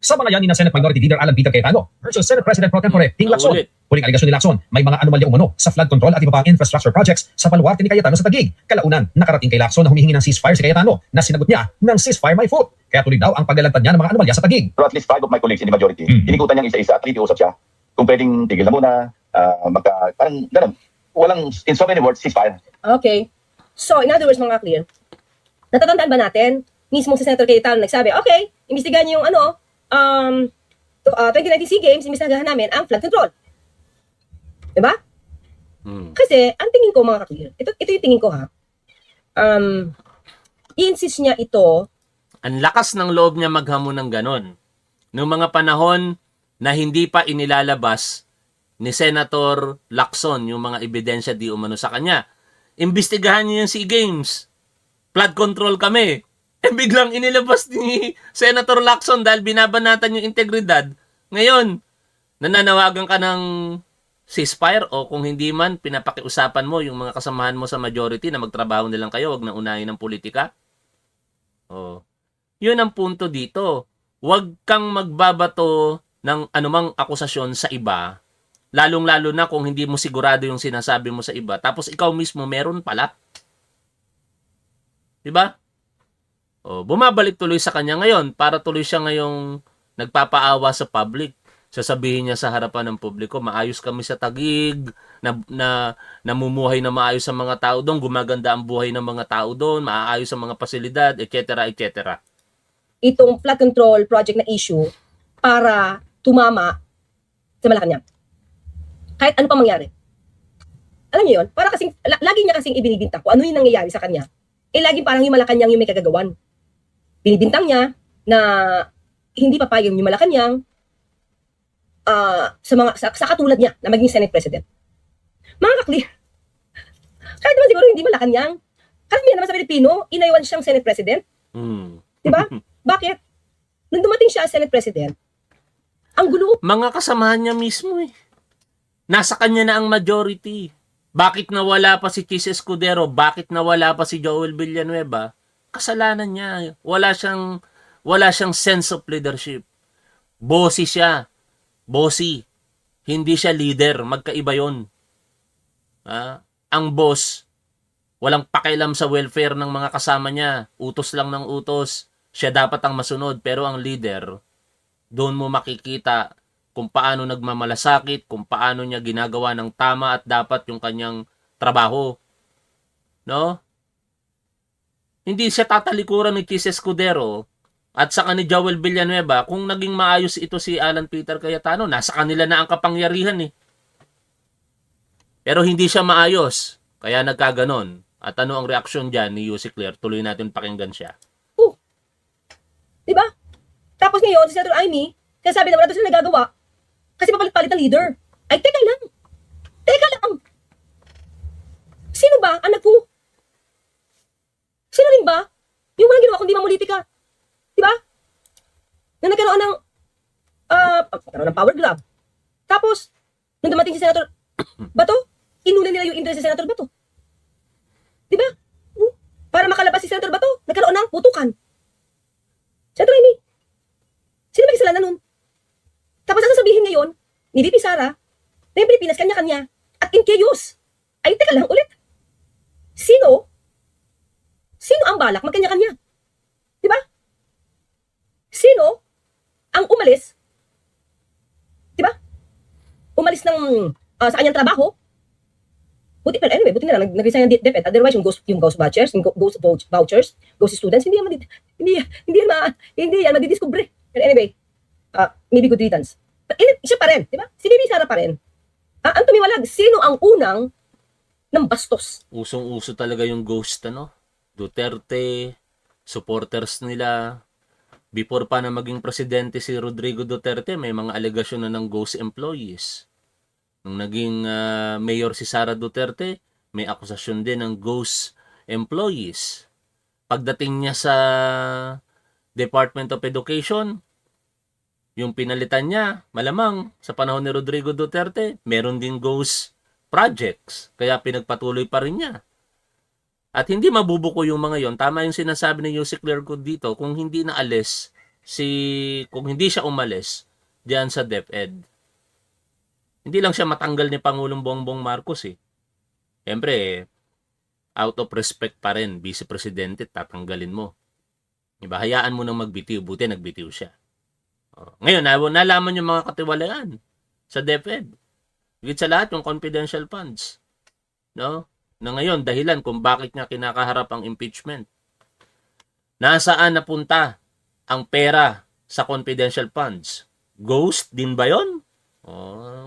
sa mga yan ni na Senate Minority Leader Alan Peter Cayetano versus Senate President Pro Tempore Ping Lacson. Ulit. Huling aligasyon ni Lacson, may mga anomalya umano sa flood control at iba pang infrastructure projects sa baluarte ni Cayetano sa Taguig. Kalaunan, nakarating kay Lacson na humihingi ng ceasefire si Cayetano na sinagot niya ng ceasefire my foot. Kaya tuloy daw ang paglalantad niya ng mga anomalya sa Taguig. Pero at least 5 of my colleagues in the majority, inikutan niyang isa-isa at nakikiusap siya kung pwedeng tigil na muna, parang ganun. Walang, in so many words, ceasefire. Okay. So, in other words, mga clear, natatandaan ba natin, mismo si Senator Cayetano nagsabi, okay, imbestigahan niyo yung 2019 SEA Games, imbestigahan namin ang flood control. Diba? Kasi, ang tingin ko mga clear, ito yung tingin ko ha, i-insist niya ito. Ang lakas ng loob niya maghamon ng ganon. Noong mga panahon na hindi pa inilalabas ni Senator Lacson yung mga ebidensya di umano sa kanya. Imbestigahan niyo yung SEA Games. Flood control kami. Biglang inilabas ni Senator Lacson dahil binabanatan yung integridad. Ngayon, nananawagan ka ng ceasefire o kung hindi man, pinapakiusapan mo yung mga kasamahan mo sa majority na magtrabaho nilang kayo, wag na unahin ng politika. Oh. Yun ang punto dito. Huwag kang magbabato ng anumang akusasyon sa iba, lalong-lalo na kung hindi mo sigurado yung sinasabi mo sa iba, tapos ikaw mismo meron pala. Diba? O, bumabalik tuloy sa kanya ngayon para tuloy siya ngayong nagpapaawa sa public. Sasabihin niya sa harapan ng publiko, maayos kami sa Taguig, na namumuhay na maayos ang mga tao doon, gumaganda ang buhay ng mga tao doon, maayos ang mga pasilidad, etc., etc. Itong flood control project na issue para tumama sa Malacanang. Kahit ano pa mangyari. Alam niyo yun? Para kasing, lagi niya kasing ibinibintang kung ano yung nangyayari sa kanya. Laging parang yung Malacanang yung may kagagawan. Binibintang niya na hindi papayag yung Malacanang sa katulad niya na maging Senate President. Mga kakli, kahit naman siguro hindi Malacanang, karamihan naman sa Pilipino, inaywan siyang Senate President. Diba? Bakit? Nung dumating siya as Senate President, ang gulo. Mga kasamahan niya mismo eh. Nasa kanya na ang majority. Bakit nawala pa si Chis Escudero? Bakit nawala pa si Joel Villanueva? Kasalanan niya. Wala siyang sense of leadership. Bossy siya. Bossy. Hindi siya leader. Magkaiba yon. Ang boss, walang pakialam sa welfare ng mga kasama niya. Utos lang ng utos. Siya dapat ang masunod. Pero ang leader, doon mo makikita kung paano nagmamalasakit, kung paano niya ginagawa ng tama at dapat yung kanyang trabaho. No? Hindi siya tatalikuran ni Chis Escudero at saka ni Joel Villanueva. Kung naging maayos ito si Alan Peter Cayetano, nasa kanila na ang kapangyarihan eh. Pero hindi siya maayos. Kaya nagkaganon. At ano ang reaksyon dyan ni Yussi Claire? Tuloy natin pakinggan siya. Diba? Tapos ngayon, si Senator Amy, kaya sabi na wala daw sila nagagawa kasi papalit-palit ng leader. Ay, teka lang. Teka lang. Sino ba ang nagpo? Sino rin ba? Yung walang ginawa kundi mamulitika. Diba? Na nagkaroon ng power grab. Tapos, nung dumating si Senator Bato, inuna nila yung interest si Senator Bato. Diba? Para makalabas si Senator Bato, nagkaroon ng putukan. Senator Amy, sino ba kasalanan nun? Tapos ang sasabihin ngayon, ni VP Sara, na yung Pilipinas kanya-kanya, at in chaos. Ay, teka lang ulit. Sino ang balak magkanya-kanya? Diba? Sino ang umalis? Diba? Umalis ng sa kanyang trabaho. Buti na lang nag-resign ng DepEd. Otherwise, yung ghost vouchers, ghost students, hindi yan madidiscover. But anyway, maybe good riddance. But siya pa rin, di ba? Si Bibi Sara pa rin. Ang tumiwalag, sino ang unang ng bastos? Usong-uso talaga yung ghost, Duterte, supporters nila. Before pa na maging presidente si Rodrigo Duterte, may mga alegasyon na ng ghost employees. Nung naging mayor si Sara Duterte, may akusasyon din ng ghost employees. Pagdating niya sa Department of Education, yung pinalitan niya, malamang sa panahon ni Rodrigo Duterte, meron din ghost projects. Kaya pinagpatuloy pa rin niya. At hindi mabubuko yung mga yon. Tama yung sinasabi ni Yussi Claire ko dito, kung hindi siya umalis diyan sa DepEd. Hindi lang siya matanggal ni Pangulong Bongbong Marcos eh. Siyempre, out of respect pa rin, Vice Presidente, tatanggalin mo. Diba? Hayaan mo nang magbitiw, buti nagbitiw siya. Ngayon, nalaman yung mga katiwalayan sa DepEd. Higit sa lahat, yung confidential funds. No? Na ngayon, dahilan kung bakit niya kinakaharap ang impeachment. Nasaan napunta ang pera sa confidential funds? Ghost din ba yun?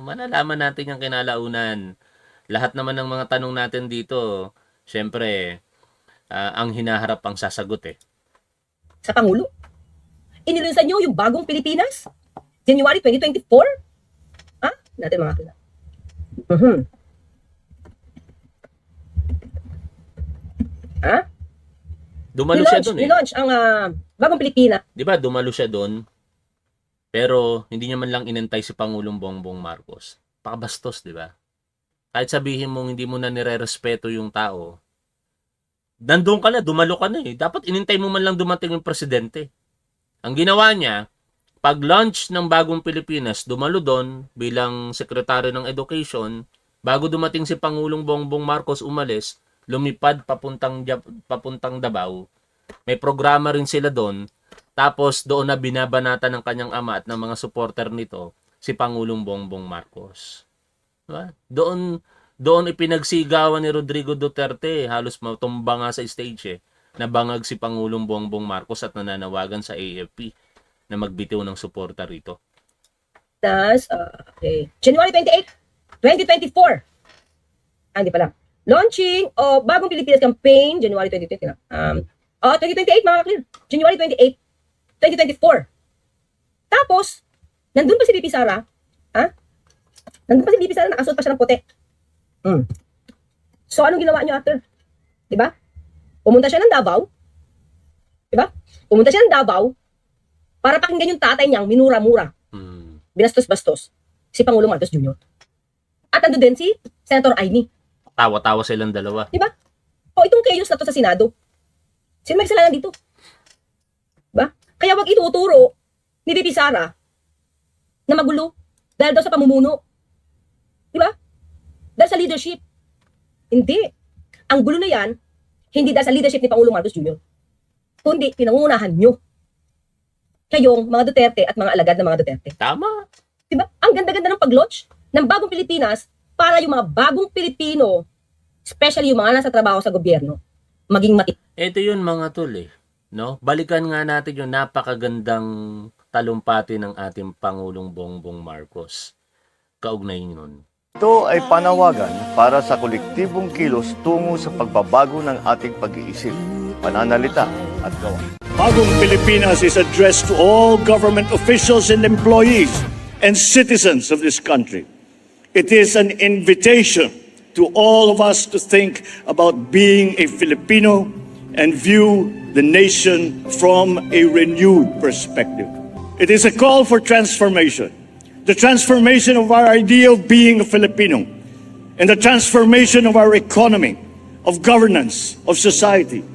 Malalaman natin yung kinalaunan. Lahat naman ng mga tanong natin dito, syempre, ang hinaharap ang sasagot eh. Sa Pangulo. Inilunsad niyo yung bagong Pilipinas? January 2024? Natin mga kila. Dumalo siya doon eh. Nilaunch ang bagong Pilipinas. Di ba, dumalo siya doon, pero hindi niya man lang inantay si Pangulong Bongbong Marcos. Pakabastos, di ba? Kahit sabihin mong hindi mo na nire-respeto yung tao, nandun ka na, dumalo ka na eh. Dapat inintay mo man lang dumating yung presidente. Ang ginawa niya, pag-launch ng bagong Pilipinas, dumalo doon bilang sekretary ng education, bago dumating si Pangulong Bongbong Marcos umalis, lumipad papuntang Davao. May programa rin sila doon. Tapos doon na binabanata ng kanyang ama at ng mga supporter nito si Pangulong Bongbong Marcos. Diba? Doon ipinagsigawan ni Rodrigo Duterte. Halos matumba nga sa stage Nabangag si Pangulong Bongbong Marcos at nananawagan sa AFP na magbitiw ng suporta rito. Okay. January 28, 2024. Hindi pala. Launching of bagong Pilipinas campaign, January 2020 na. 2028 mga clear. January 28, 2024. Tapos, nandun pa si VP Sara. Nandun pa si VP Sara, nakasuot pa siya ng puti. So, anong ginawa niyo after? Diba? Pumunta siya ng Davao. Diba? Pumunta siya ng Davao para pakinggan yung tatay niyang minura-mura. Binastos-bastos. Si Pangulong Marcos Jr. At nandun din si Senator Amy. Tawa-tawa silang dalawa. Diba? Itong chaos na to sa Senado. Sino may kasalanan dito? Diba? Kaya wag ituturo ni VP Sara na magulo dahil daw sa pamumuno Di ba? Dahil sa leadership. Hindi. Ang gulo na yan, hindi dahil sa leadership ni Pangulong Marcos Jr., kundi pinangungunahan nyo. Kayong mga Duterte at mga alagad ng mga Duterte. Tama. Diba? Ang ganda-ganda ng pag-launch ng bagong Pilipinas para yung mga bagong Pilipino, especially yung mga nasa trabaho sa gobyerno, maging matip. Ito yun mga tol eh. No? Balikan nga natin yung napakagandang talumpati ng ating Pangulong Bongbong Marcos. Kaugnay nun. Ito ay panawagan para sa kolektibong kilos tungo sa pagbabago ng ating pag-iisip, pananalita at gawa. Bagong Pilipinas is addressed to all government officials and employees and citizens of this country. It is an invitation to all of us to think about being a Filipino and view the nation from a renewed perspective. It is a call for transformation. The transformation of our idea of being a Filipino and the transformation of our economy, of governance, of society.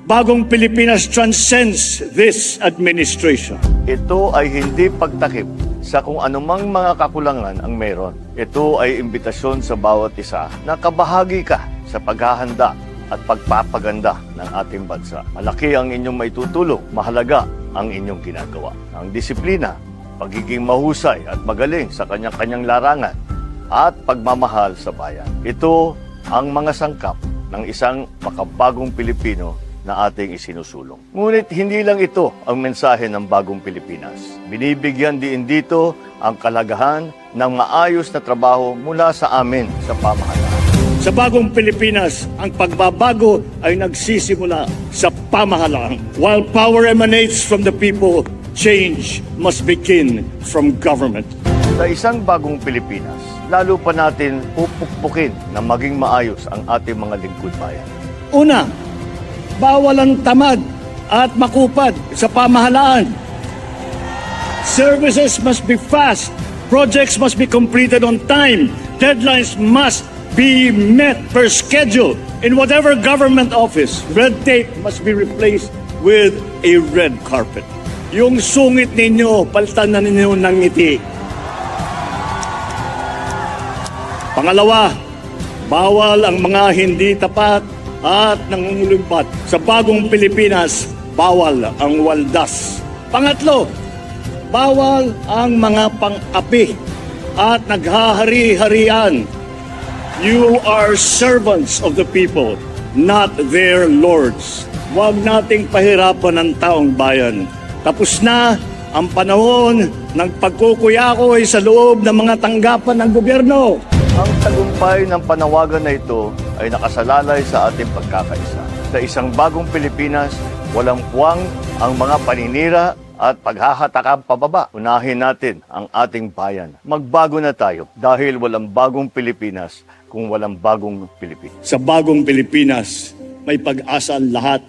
Bagong Pilipinas transcends this administration. Ito ay hindi pagtakip sa kung anumang mga kakulangan ang meron. Ito ay imbitasyon sa bawat isa na kabahagi ka sa paghahanda at pagpapaganda ng ating bansa. Malaki ang inyong maitutulong, mahalaga ang inyong ginagawa. Ang disiplina, pagiging mahusay at magaling sa kanyang-kanyang larangan at pagmamahal sa bayan. Ito ang mga sangkap ng isang makabagong Pilipino na ating isinusulong. Ngunit hindi lang ito ang mensahe ng bagong Pilipinas. Binibigyan din dito ang kalagahan ng maayos na trabaho mula sa amin sa pamahalaan. Sa bagong Pilipinas, ang pagbabago ay nagsisimula sa pamahalaan. While power emanates from the people, change must begin from government. Sa isang bagong Pilipinas, lalo pa natin pupukpukin na maging maayos ang ating mga lingkod bayan. Una, bawal ang tamad at makupad sa pamahalaan. Services must be fast. Projects must be completed on time. Deadlines must be met per schedule. In whatever government office, red tape must be replaced with a red carpet. Yung sungit ninyo, palitan na ninyo ng ngiti. Pangalawa, bawal ang mga hindi tapat at nangungulumbat. Sa bagong Pilipinas, bawal ang waldas. Pangatlo, bawal ang mga pang-api at naghahari-harian. You are servants of the people, not their lords. Huwag nating pahirapan ang taong bayan. Tapos na ang panahon ng pagkukuyakoy sa loob ng mga tanggapan ng gobyerno. Ang tagumpay ng panawagan na ito ay nakasalalay sa ating pagkakaisa. Sa isang bagong Pilipinas, walang puwang ang mga paninira at paghahatakang pababa. Unahin natin ang ating bayan. Magbago na tayo dahil walang bagong Pilipinas kung walang bagong Pilipinas. Sa bagong Pilipinas, may pag-asa ang lahat.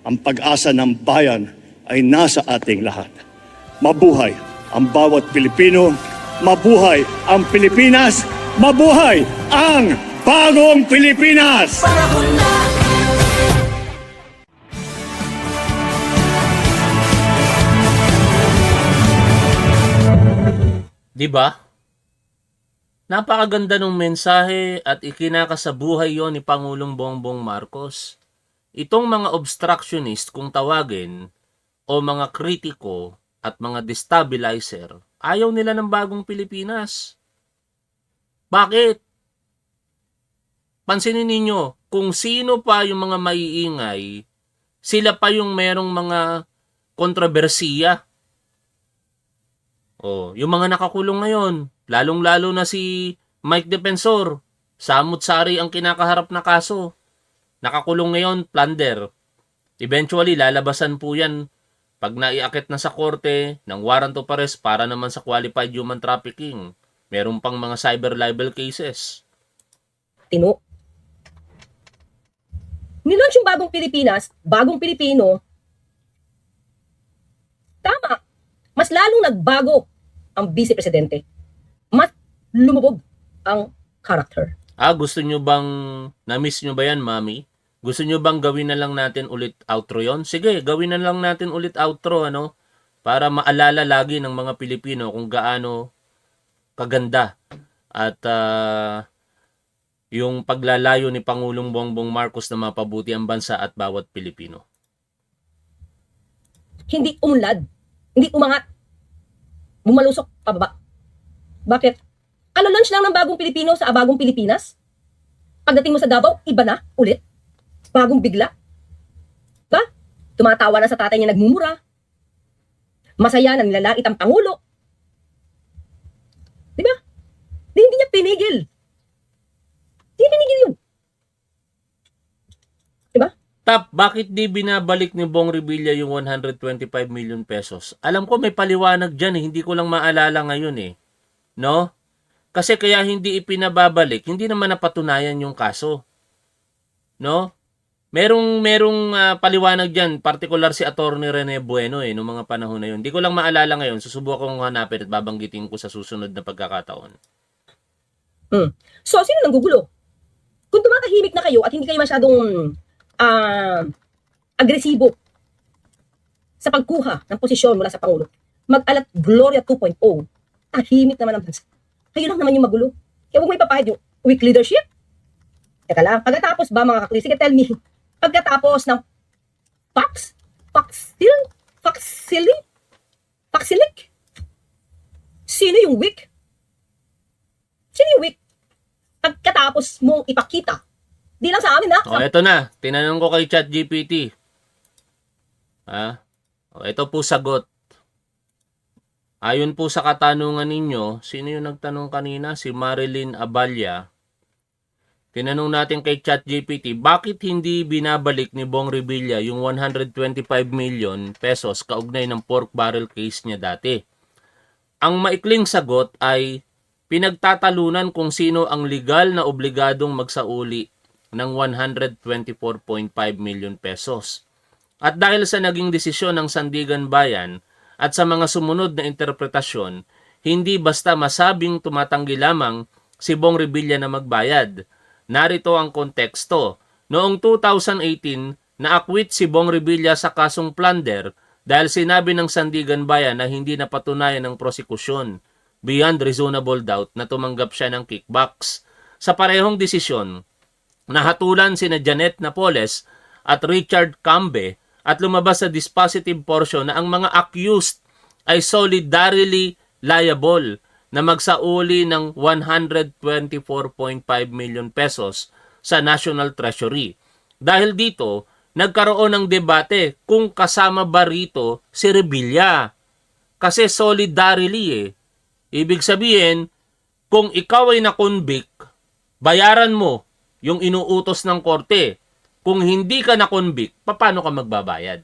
Ang pag-asa ng bayan ay nasa ating lahat. Mabuhay ang bawat Pilipino, mabuhay ang Pilipinas, mabuhay ang bagong Pilipinas! Di ba? Napakaganda ng mensahe at ikinakasabuhay yon ni Pangulong Bongbong Marcos. Itong mga obstructionist kung tawagin o mga kritiko at mga destabilizer, ayaw nila ng bagong Pilipinas. Bakit? Pansinin ninyo, kung sino pa yung mga maiingay, sila pa yung merong mga kontrobersiya. Yung mga nakakulong ngayon, lalong-lalo na si Mike Defensor, samut-sari ang kinakaharap na kaso. Nakakulong ngayon, plunder. Eventually, lalabasan po yan pag naiakit na sa korte ng warrant of arrest para naman sa qualified human trafficking. Meron pang mga cyber libel cases. Nilaunch yung bagong Pilipinas, bagong Pilipino. Tama. Mas lalong nagbago ang Vice Presidente. Mas lumubog ang character. Gusto nyo bang, na-miss nyo ba yan, Mami? Gusto nyo bang gawin na lang natin ulit outro yon? Sige, gawin na lang natin ulit outro, para maalala lagi ng mga Pilipino kung gaano kaganda at yung paglalayo ni Pangulong Bongbong Marcos na mapabuti ang bansa at bawat Pilipino. Hindi umunlad, hindi umangat, bumalusok pababa. Bakit? Kalo-launch lang ng bagong Pilipino sa bagong Pilipinas. Pagdating mo sa Davao, iba na, ulit. Bagong bigla. Ba? Tumatawa na sa tatay niya nagmumura. Masaya na nilalait ang Pangulo. Di ba? Hindi niya pinigil. Hindi pinigil yun. Di ba? Tap, bakit di binabalik ni Bong Revilla yung 125 million pesos? Alam ko may paliwanag dyan eh. Hindi ko lang maalala ngayon eh. No? Kasi kaya hindi ipinababalik, hindi naman napatunayan yung kaso. No? Merong paliwanag dyan, particular si Attorney Rene Bueno eh, noong mga panahon na yun. Hindi ko lang maalala ngayon, susubukan kong hanapin at babanggitin ko sa susunod na pagkakataon. So, sino nanggugulo? Kung tumatahimik na kayo at hindi kayo masyadong agresibo sa pagkuha ng posisyon mula sa Pangulo, mag-alat Gloria 2.0, tahimik naman ang bansa. Kayo lang naman yung magulo. Kaya huwag may papahid yung weak leadership. Teka lang, pagkatapos ba mga kakli, sige tell me, pagkatapos ng Paxilik? Sino yung weak? Sino yung weak? Pagkatapos mong ipakita, di lang sa amin ha? O, eto na. Tinanong ko kay ChatGPT. O, ito po sagot. Ayon po sa katanungan ninyo, sino yung nagtanong kanina? Si Marilyn Abalya. Tinanong natin kay ChatGPT, bakit hindi binabalik ni Bong Revilla yung 125 million pesos kaugnay ng pork barrel case niya dati? Ang maikling sagot ay pinagtatalunan kung sino ang legal na obligadong magsauli ng 124.5 million pesos. At dahil sa naging desisyon ng Sandigan Bayan at sa mga sumunod na interpretasyon, hindi basta masabing tumatanggi lamang si Bong Revilla na magbayad. Narito ang konteksto. Noong 2018, na-acquit si Bong Revilla sa kasong plunder dahil sinabi ng Sandigan Bayan na hindi napatunayan ng prosekusyon beyond reasonable doubt na tumanggap siya ng kickbacks. Sa parehong desisyon, nahatulan sina Janet Napoles at Richard Cambe at lumabas sa dispositive portion na ang mga accused ay solidarily liable na magsauli ng 124.5 million pesos sa National Treasury. Dahil dito, nagkaroon ng debate kung kasama ba rito si Revilla. Kasi solidarily eh. Ibig sabihin, kung ikaw ay na-convict, bayaran mo yung inuutos ng korte. Kung hindi ka na-convict, paano ka magbabayad?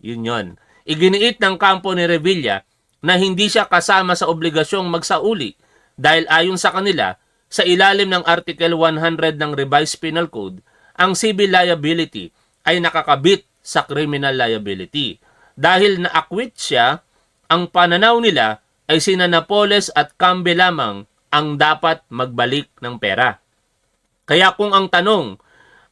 Yun yon. Iginiit ng kampo ni Revilla na hindi siya kasama sa obligasyong magsauli dahil ayon sa kanila, sa ilalim ng Article 100 ng Revised Penal Code, ang civil liability ay nakakabit sa criminal liability. Dahil na-acquit siya, ang pananaw nila ay sina Napoles at Cambe lamang ang dapat magbalik ng pera. Kaya kung ang tanong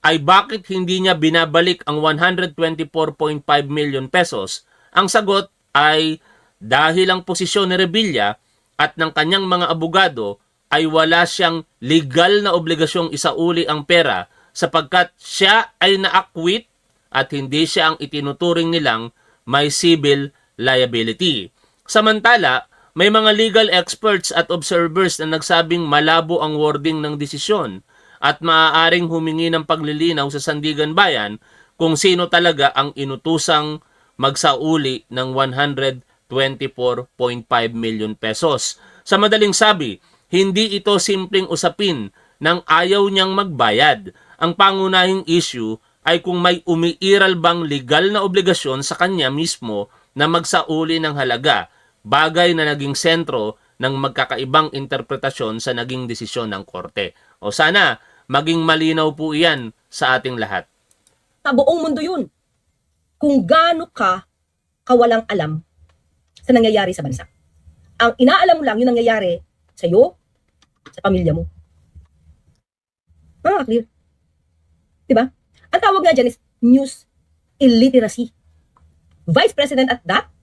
ay bakit hindi niya binabalik ang 124.5 million pesos, ang sagot ay dahil ang posisyon ni Revilla at ng kanyang mga abogado ay wala siyang legal na obligasyong isauli ang pera sapagkat siya ay na-acquit at hindi siya ang itinuturing nilang may civil liability. Samantala, may mga legal experts at observers na nagsabing malabo ang wording ng desisyon at maaaring humingi ng paglilinaw sa Sandigan Bayan kung sino talaga ang inutusang magsauli ng 124.5 million pesos. Sa madaling sabi, hindi ito simpleng usapin ng ayaw niyang magbayad. Ang pangunahing issue ay kung may umiiral bang legal na obligasyon sa kanya mismo na magsauli ng halaga, bagay na naging sentro ng magkakaibang interpretasyon sa naging desisyon ng korte. O sana, maging malinaw po iyan sa ating lahat. Sa buong mundo yun. Kung gaano ka kawalang alam sa nangyayari sa bansa. Ang inaalam mo lang yung nangyayari sa iyo, sa pamilya mo. Clear? Diba? Ang tawag nga dyan is news illiteracy. Vice President at that,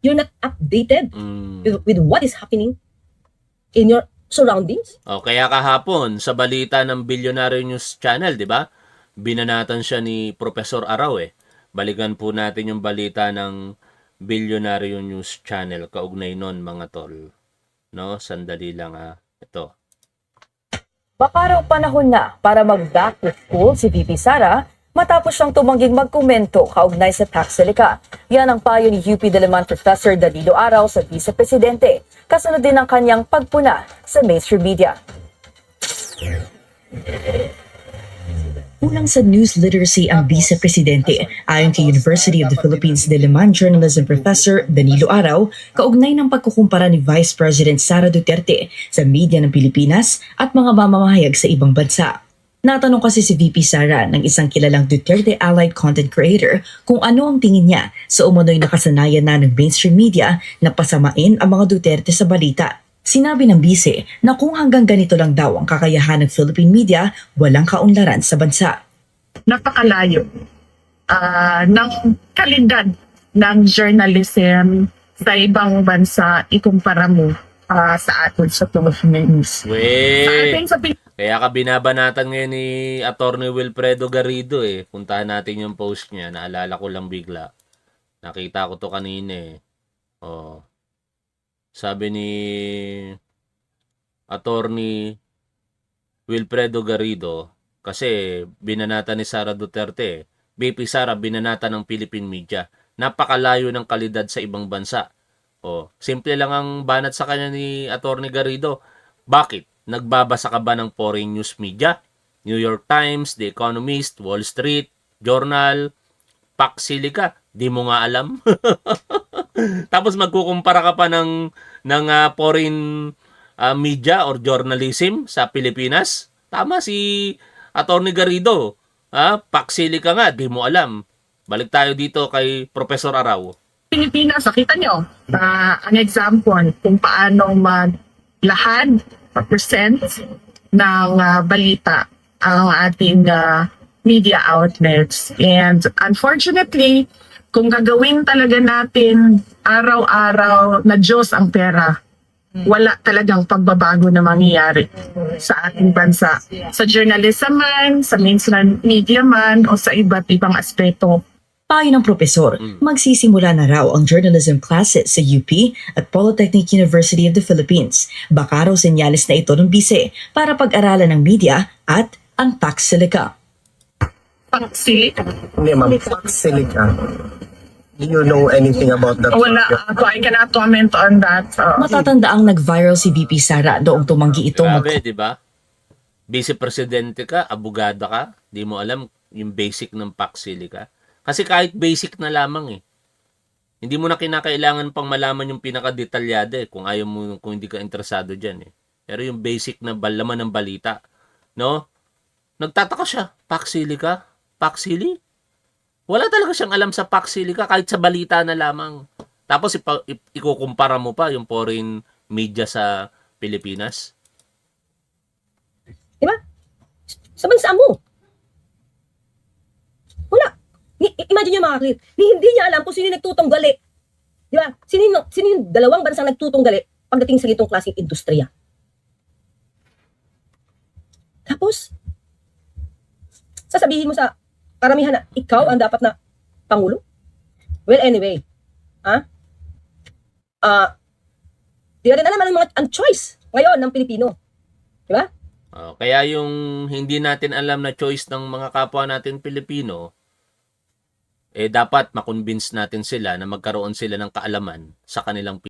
you're not updated with what is happening in your surroundings. Kaya kahapon sa balita ng Billionaire News Channel, 'di ba? Binanatan siya ni Professor Araw eh. Balikan po natin yung balita ng Billionaire News Channel kaugnay nun, mga tol. No, sandali lang ito. Baka raw panahon na para mag-back to school si VP Sara matapos siyang tumangging magkomento kaugnay sa Paxilica. Yan ang payo ni UP Diliman Professor Danilo Araw sa Vice Presidente, kasunod din ng kanyang pagpuna sa mainstream media. Kulang sa news literacy ang Vice Presidente ayon kay University of the Philippines Diliman Journalism Professor Danilo Araw kaugnay ng pagkukumpara ni Vice President Sara Duterte sa media ng Pilipinas at mga mamamahayag sa ibang bansa. Natanong kasi si VP Sara ng isang kilalang Duterte allied content creator kung ano ang tingin niya sa umano'y nakasanayan na ng mainstream media na pasamain ang mga Duterte sa balita. Sinabi ng bise na kung hanggang ganito lang daw ang kakayahan ng Philippine media, walang kaunlaran sa bansa. Napakalayo ng kalidad ng journalism sa ibang bansa ikumpara mo sa atin sa Philippines. Kaya ka binabanatan ngayon ni Attorney Wilfredo Garrido eh. Puntahan natin yung post niya. Naalala ko lang bigla. Nakita ko to kanina eh. Sabi ni Attorney Wilfredo Garrido, kasi binanatan ni Sara Duterte, BP Sara binanatan ng Philippine media. Napakalayo ng kalidad sa ibang bansa. Simple lang ang banat sa kanya ni Attorney Garrido. Bakit? Nagbabasa ka ba ng foreign news media? New York Times, The Economist, Wall Street, Journal, Paxilica? Di mo nga alam. Tapos magkukumpara ka pa ng foreign media or journalism sa Pilipinas. Tama si Attorney Garrido. Paxilica nga, di mo alam. Balik tayo dito kay Professor Araw. Pilipinas, nakita nyo ang example kung paano maglahad percent ng balita ang ating media outlets. And unfortunately, kung gagawin talaga natin araw-araw na Diyos ang pera, wala talagang pagbabago na mangyayari sa ating bansa. Sa journalism man, sa mainstream media man, o sa iba't ibang aspeto. Payo ng profesor, magsisimula na raw ang journalism classes sa UP at Polytechnic University of the Philippines. Baka raw senyales na ito ng bise para pag-aralan ng media at ang Paxilica. Paxilica? Hindi ma'am, Paxilica. Do you know anything about that? Wala. I cannot comment on that. Matatandaang nag-viral si VP Sara doong tumanggi ito. Grabe, di ba? Vice Presidente ka, abogada ka, di mo alam yung basic ng Paxilica. Kasi kahit basic na lamang hindi mo na kinakailangan pang malaman yung pinaka-detalyado kung ayaw mo, kung hindi ka interesado dyan Pero yung basic na laman ng balita, no? Nagtataka siya, Paxilica? Paxili? Wala talaga siyang alam sa Paxilica kahit sa balita na lamang. Tapos ikukumpara mo pa yung foreign media sa Pilipinas. Diba? Sa bansa mo. Wala. Imagine nyo mga clear, hindi niya alam kung sino yung nagtutunggali. Di ba? Sino yung dalawang bansang nagtutunggali pagdating sa gitong klaseng industriya. Tapos, sasabihin mo sa karamihan na ikaw ang dapat na Pangulo? Well, anyway. Di rin alam ang choice ngayon ng Pilipino. Di ba? Kaya yung hindi natin alam na choice ng mga kapwa natin Pilipino, dapat makonvince natin sila na magkaroon sila ng kaalaman sa kanilang